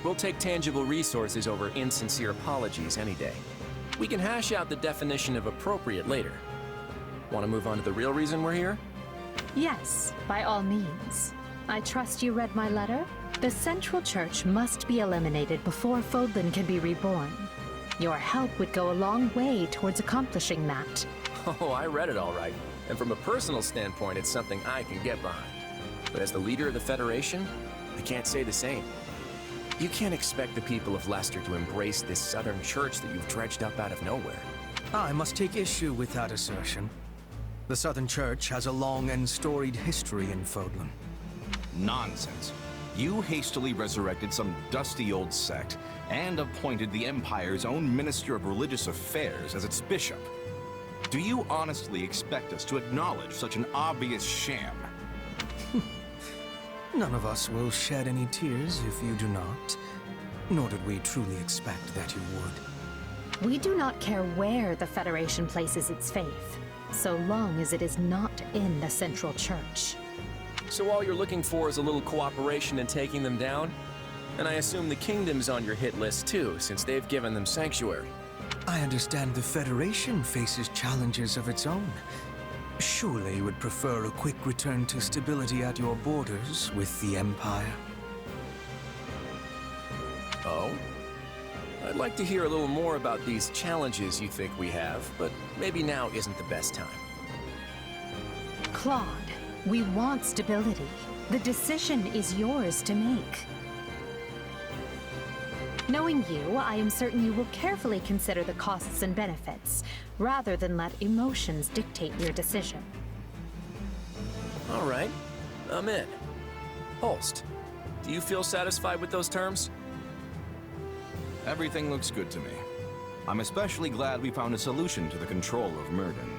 We'll take tangible resources over insincere apologies any day. We can hash out the definition of appropriate later. Want to move on to the real reason we're here? Yes, by all means. I trust you read my letter? The Central Church must be eliminated before Fodlan can be reborn. Your help would go a long way towards accomplishing that. Oh, I read it all right. And from a personal standpoint, it's something I can get behind. But as the leader of the Federation, I can't say the same. You can't expect the people of Leicester to embrace this Southern Church that you've dredged up out of nowhere. I must take issue with that assertion. The Southern Church has a long and storied history in Fodlan. Nonsense. You hastily resurrected some dusty old sect and appointed the Empire's own Minister of Religious Affairs as its bishop. Do you honestly expect us to acknowledge such an obvious sham? None of us will shed any tears if you do not. Nor did we truly expect that you would. We do not care where the Federation places its faith, so long as it is not in the Central Church. So all you're looking for is a little cooperation in taking them down? And I assume the Kingdom's on your hit list too, since they've given them sanctuary. I understand the Federation faces challenges of its own. Surely you would prefer a quick return to stability at your borders with the Empire? Oh? I'd like to hear a little more about these challenges you think we have, but maybe now isn't the best time. Claude, we want stability. The decision is yours to make. Knowing you, I am certain you will carefully consider the costs and benefits, rather than let emotions dictate your decision. All right, I'm in. Holst, do you feel satisfied with those terms? Everything looks good to me. I'm especially glad we found a solution to the control of Murden.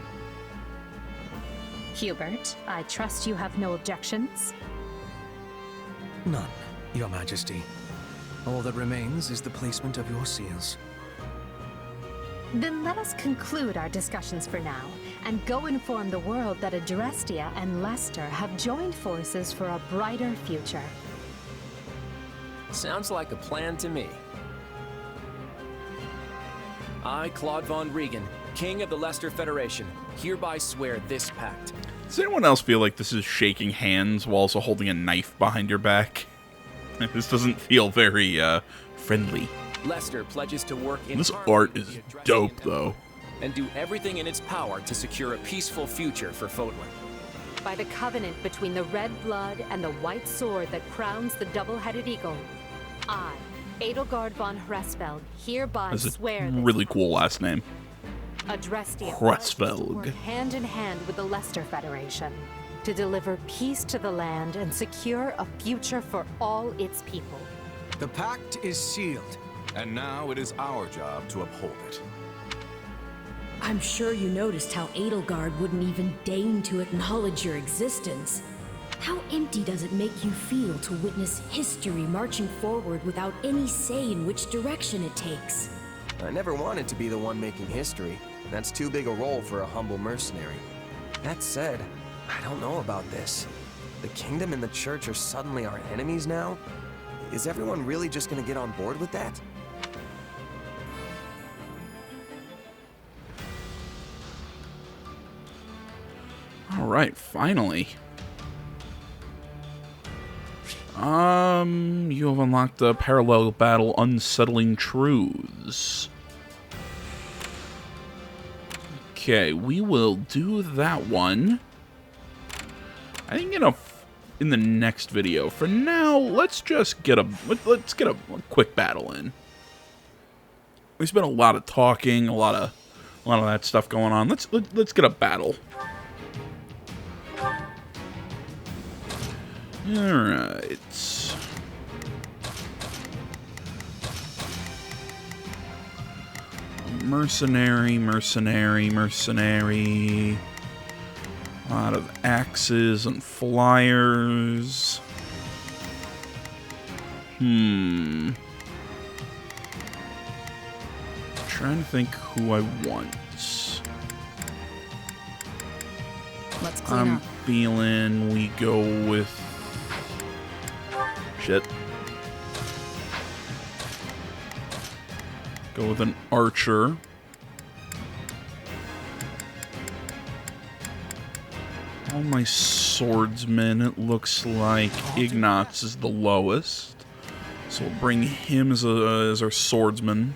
Hubert, I trust you have no objections? None, Your Majesty. All that remains is the placement of your seals. Then let us conclude our discussions for now, and go inform the world that Adrestia and Leicester have joined forces for a brighter future. Sounds like a plan to me. I, Claude von Regan, King of the Leicester Federation, hereby swear this pact. Does anyone else feel like this is shaking hands while also holding a knife behind your back? This doesn't feel very, friendly. Leicester pledges to work in This art is dope, though. And do everything in its power to secure a peaceful future for Fodlan. By the covenant between the red blood and the white sword that crowns the double-headed eagle, I, Edelgard von Hresfeld, hereby That's swear a this really cool last name. Adrestia Hresfeld. work hand in hand with the Leicester Federation to deliver peace to the land and secure a future for all its people. The pact is sealed. And now it is our job to uphold it. I'm sure you noticed how Edelgard wouldn't even deign to acknowledge your existence. How empty does it make you feel to witness history marching forward without any say in which direction it takes? I never wanted to be the one making history. That's too big a role for a humble mercenary. That said, I don't know about this. The Kingdom and the Church are suddenly our enemies now? Is everyone really just gonna get on board with that? All right, finally. You have unlocked the parallel battle Unsettling Truths. Okay, we will do that one. I think in the next video. For now, let's just get a quick battle in. We spent a lot of talking, a lot of that stuff going on. Let's get a battle. Alright. Mercenary. A lot of axes and flyers. Trying to think who I want. Let's clean I'm up. feeling we go with... Shit. Go with an archer. All my swordsmen, it looks like Ignatz is the lowest. So we'll bring him as our swordsman.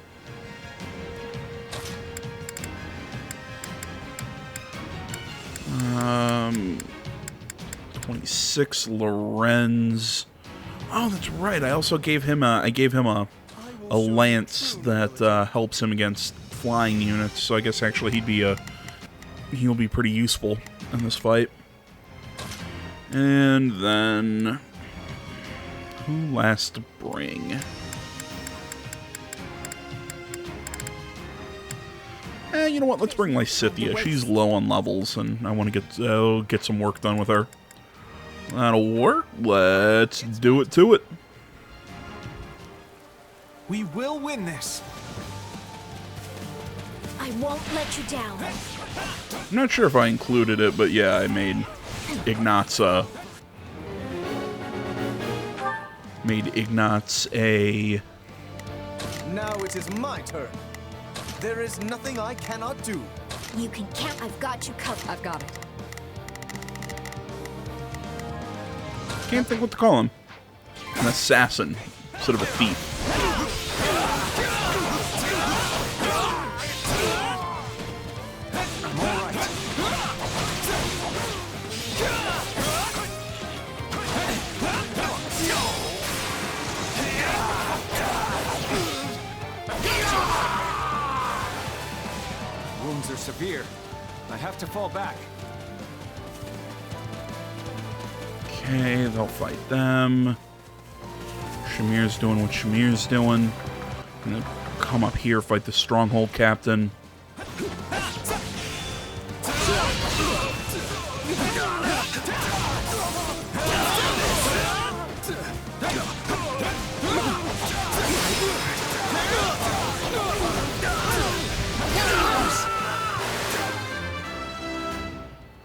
26 Lorenz. Oh, that's right. I also gave him a lance that helps him against flying units. So I guess actually he'll be pretty useful in this fight. And then who last to bring? You know what? Let's bring Lysithea. She's low on levels, and I want to get some work done with her. That'll work. Let's do it to it. We will win this. I won't let you down. I'm not sure if I included it, but yeah, I made Ignatz a... Now it is my turn. There is nothing I cannot do. You can count. I've got you covered. I've got it. Can't think what to call him. An assassin instead of a thief. Wounds are severe. I have to fall back. Okay, they'll fight them. Shamir's doing what Shamir's doing. I'm gonna come up here, fight the stronghold captain.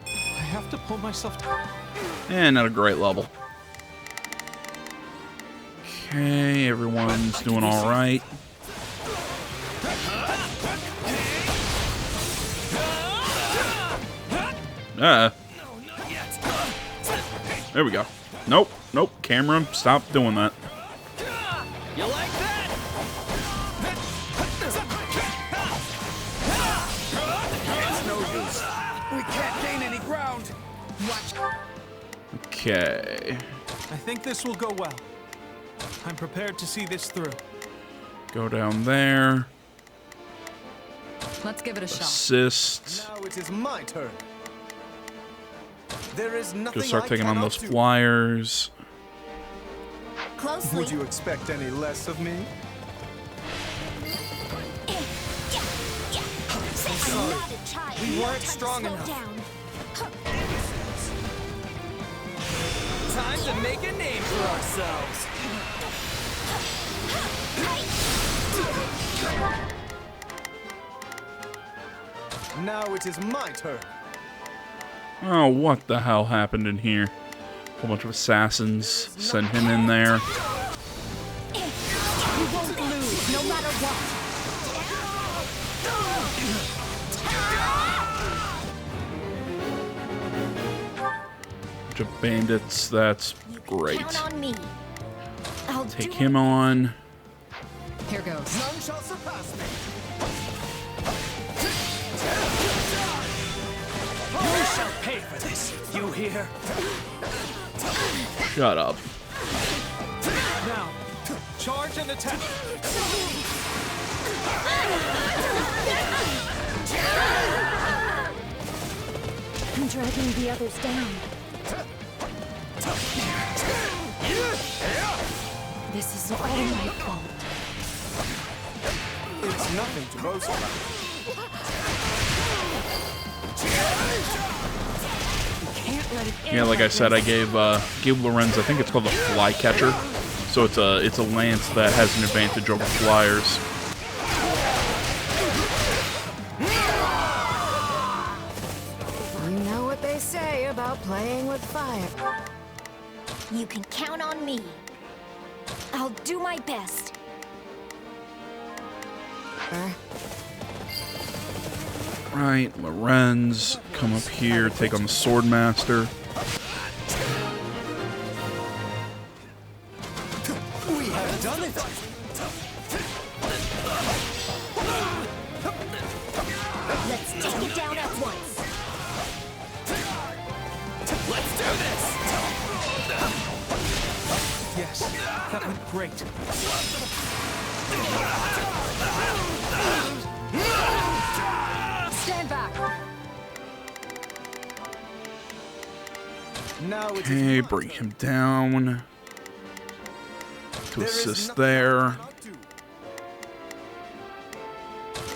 I have to pull myself down. And at a great level. Okay, everyone's doing all right. There we go. Nope, nope. Camera, stop doing that. You like that? It's no use. We can't gain any ground. Watch. Okay. I think this will go well. I'm prepared to see this through. Go down there. Let's give it a shot. Assist. Now it is my turn. There is nothing Go start I taking on cannot those do. flyers. Closely. Would you expect any less of me? I'm not a child. We No weren't time to strong slow enough. down. Time to make a name for ourselves. Now it is my turn. Oh, what the hell happened in here? A whole bunch of assassins. Send him in there. You won't lose, no matter what. Bunch of bandits. That's great. Count on me. I'll Take do him on. Here goes. None shall surpass me. You shall pay for this. You hear? Shut up. Now, charge and attack. I'm dragging the others down. This is all my fault. It's nothing to boast about. Yeah, like I said, I gave Lorenz, I think it's called the Flycatcher. So it's a lance that has an advantage over flyers. You know what they say about playing with fire. You can count on me. I'll do my best. Right, Lorenz, Come up here, take on the Swordmaster. We have done it! Let's take it down at once. Let's do this! Yes, that went great. Stand back. Now it's Okay, bring him down. To assist there.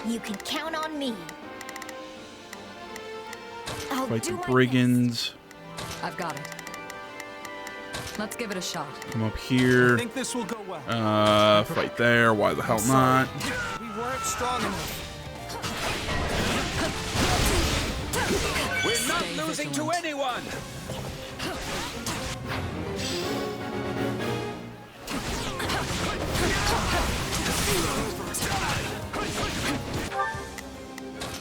You can count on me. I'll Fight do the my brigands. I've got it. Let's give it a shot. Come up here. I think this will go well. Fight there. Why the hell not? We weren't strong enough. We're not losing to anyone!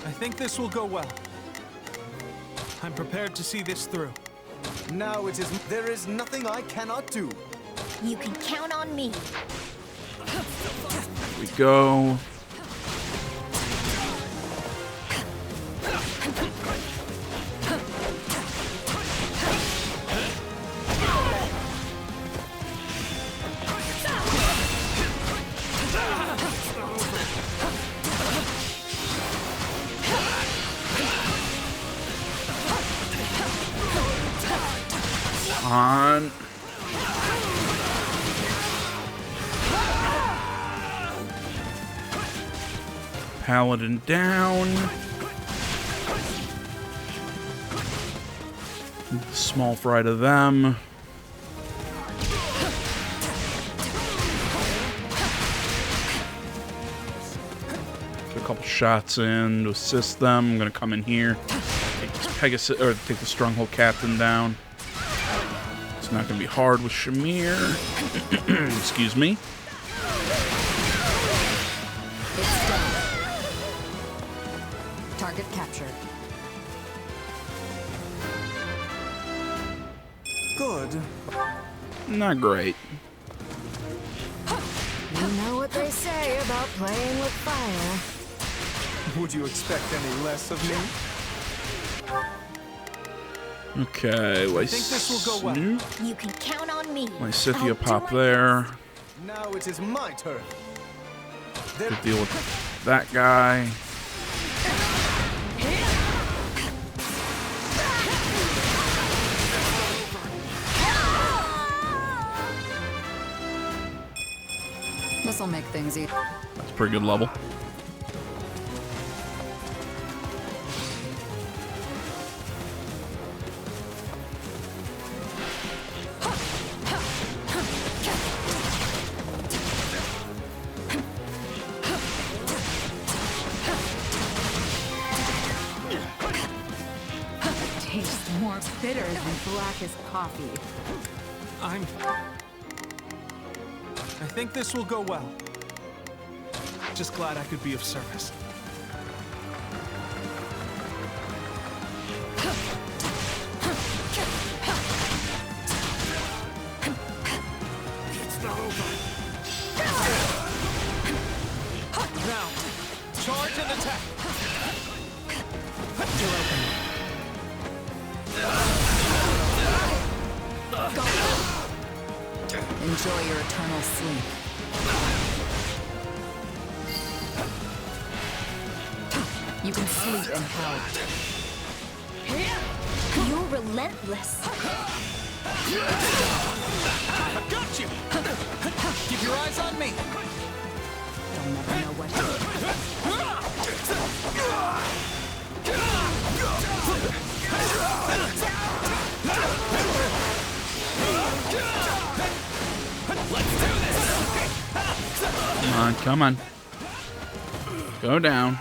I think this will go well. I'm prepared to see this through. Now it is. There is nothing I cannot do. You can count on me. Here we go. On. Paladin down. Small fry to them. Get a couple shots in to assist them. I'm gonna come in here. Take this Pegasus, or take the Stronghold Captain down. It's not gonna be hard with Shamir. Excuse me. It's done. Target captured. Good. Not great. You know what they say about playing with fire. Would you expect any less of me? Okay, I think this will go well. You can count on me. My Scythia pop there. Now it is my turn. Good deal with that guy. This'll make things easy. That's a pretty good level. Tastes more bitter than blackest coffee. I think this will go well. Just glad I could be of service. It's not over. Now, charge and attack. You're open. Enjoy your eternal sleep. You can sleep in hell. You're relentless. I've got you! Keep your eyes on me! You'll never know what Let's do this! Come on, come on. Go down.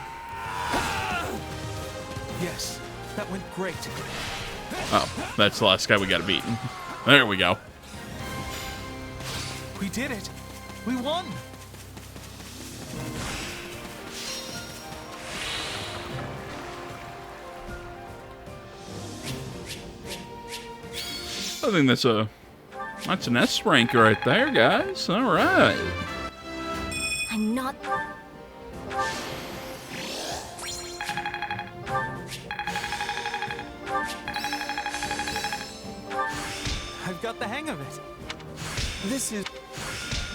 Yes, that went great. Oh, that's the last guy we gotta beat. There we go. We did it! We won! I think that's an S rank right there, guys. All right. I'm not... I've got the hang of it. This is...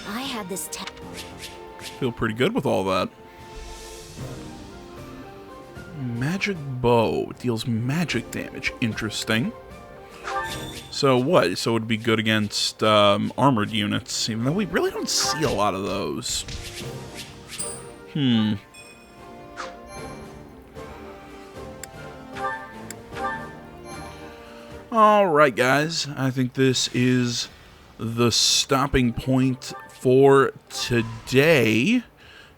I had this Feel pretty good with all that. Magic bow deals magic damage. Interesting. So what? So it would be good against armored units, even though we really don't see a lot of those. Alright, guys. I think this is the stopping point for today.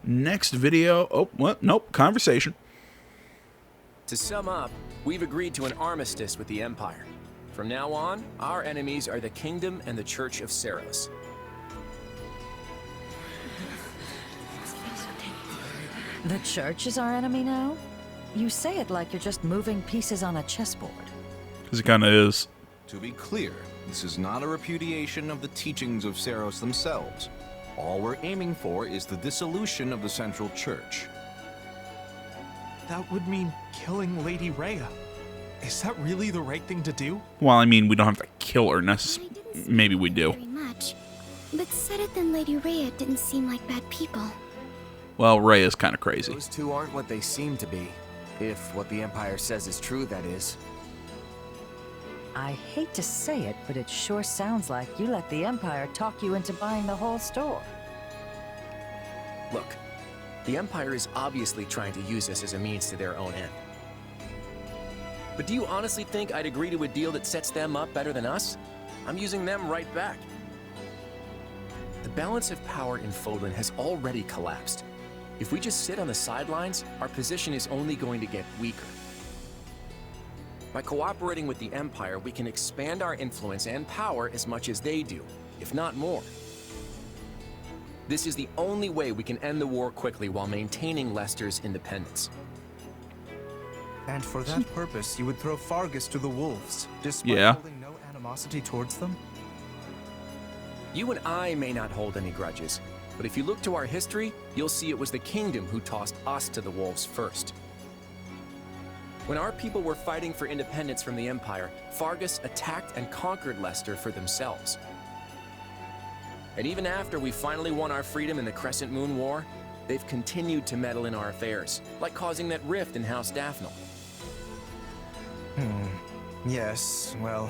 Next video... Oh, what? Nope. Conversation. To sum up, we've agreed to an armistice with the Empire. From now on, our enemies are the Kingdom and the Church of Seros. The church is our enemy now? You say it like you're just moving pieces on a chessboard. Because it kind of is. To be clear, this is not a repudiation of the teachings of Seros themselves. All we're aiming for is the dissolution of the Central Church. That would mean killing Lady Rhea. Is that really the right thing to do? Well, I mean, we don't have to kill her necessarily. Maybe we do. very much. But Sedith and Lady Rhea didn't seem like bad people. Well, Rey is kind of crazy. Those two aren't what they seem to be. If what the Empire says is true, that is. I hate to say it, but it sure sounds like you let the Empire talk you into buying the whole store. Look, the Empire is obviously trying to use us as a means to their own end. But do you honestly think I'd agree to a deal that sets them up better than us? I'm using them right back. The balance of power in Fodlan has already collapsed. If we just sit on the sidelines, our position is only going to get weaker. By cooperating with the Empire, we can expand our influence and power as much as they do, if not more. This is the only way we can end the war quickly while maintaining Leicester's independence. And for that purpose, you would throw Fargus to the wolves, despite holding no animosity towards them? You and I may not hold any grudges, but if you look to our history, you'll see it was the Kingdom who tossed us to the wolves first. When our people were fighting for independence from the Empire, Fargus attacked and conquered Leicester for themselves. And even after we finally won our freedom in the Crescent Moon War, they've continued to meddle in our affairs, like causing that rift in House Daphnel. Yes, well...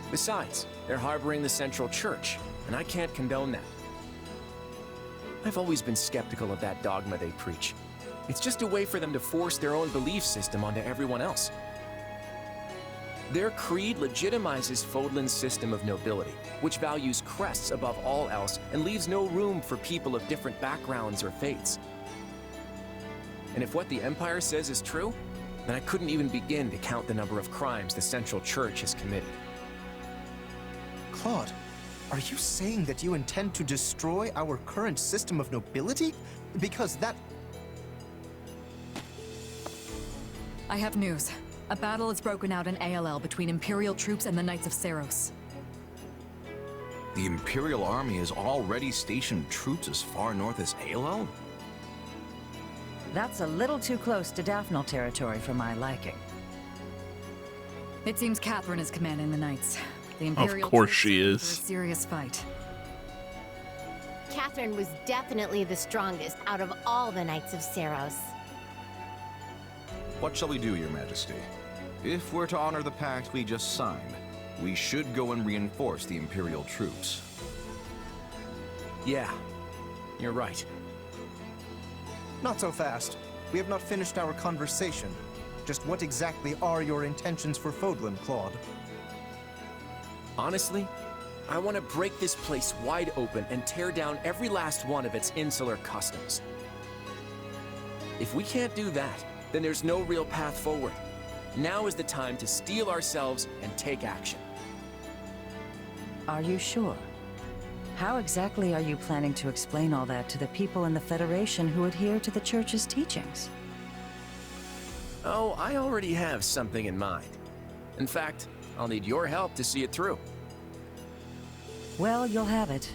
Besides, they're harboring the Central Church, and I can't condone that. I've always been skeptical of that dogma they preach. It's just a way for them to force their own belief system onto everyone else. Their creed legitimizes Fodlan's system of nobility, which values crests above all else and leaves no room for people of different backgrounds or faiths. And if what the Empire says is true, then I couldn't even begin to count the number of crimes the Central Church has committed. Claude, are you saying that you intend to destroy our current system of nobility? Because that... I have news. A battle has broken out in ALL between Imperial troops and the Knights of Seros. The Imperial Army has already stationed troops as far north as ALL? That's a little too close to Daphnel territory for my liking. It seems Catherine is commanding the Knights. The Imperial Of course troops she are in is. for a serious fight. Catherine was definitely the strongest out of all the Knights of Seros. What shall we do, Your Majesty? If we're to honor the pact we just signed, we should go and reinforce the Imperial troops. Yeah, you're right. Not so fast. We have not finished our conversation. Just what exactly are your intentions for Fodlan, Claude? Honestly, I want to break this place wide open and tear down every last one of its insular customs. If we can't do that, then there's no real path forward. Now is the time to steel ourselves and take action. Are you sure? How exactly are you planning to explain all that to the people in the Federation who adhere to the Church's teachings? Oh, I already have something in mind. In fact, I'll need your help to see it through. Well, you'll have it.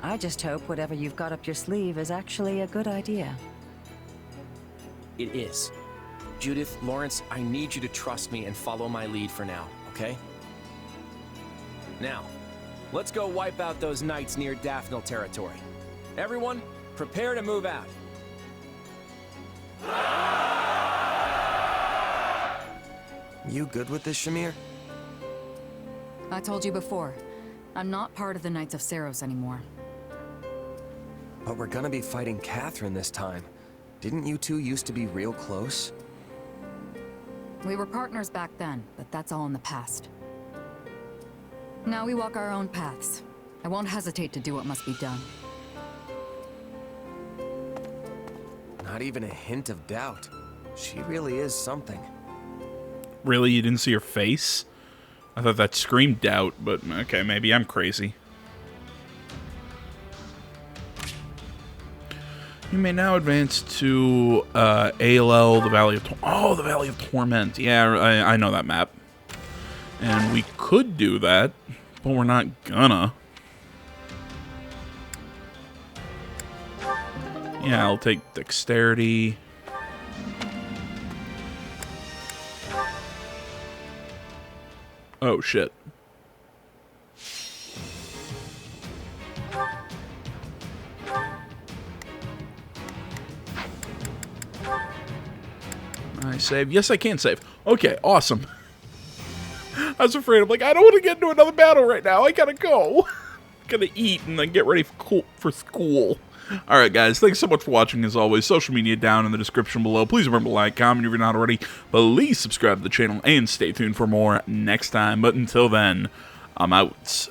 I just hope whatever you've got up your sleeve is actually a good idea. It is. Judith, Lawrence, I need you to trust me and follow my lead for now, okay? Now, let's go wipe out those knights near Daphnel territory. Everyone, prepare to move out. You good with this, Shamir? I told you before, I'm not part of the Knights of Saros anymore. But we're gonna be fighting Catherine this time. Didn't you two used to be real close? We were partners back then, but that's all in the past. Now we walk our own paths. I won't hesitate to do what must be done. Not even a hint of doubt. She really is something. Really? You didn't see her face? I thought that screamed doubt, but okay, maybe I'm crazy. You may now advance to ALL, the Valley of the Valley of Torment. Yeah, I know that map. And we could do that, but we're not gonna. Yeah, I'll take Dexterity. Oh, shit. I save. Yes, I can save. Okay, awesome. I was afraid. I'm like, I don't want to get into another battle right now. I gotta go. Gotta eat and then get ready for school. Alright, guys. Thanks so much for watching. As always, social media down in the description below. Please remember to like, comment if you're not already. Please subscribe to the channel and stay tuned for more next time. But until then, I'm out.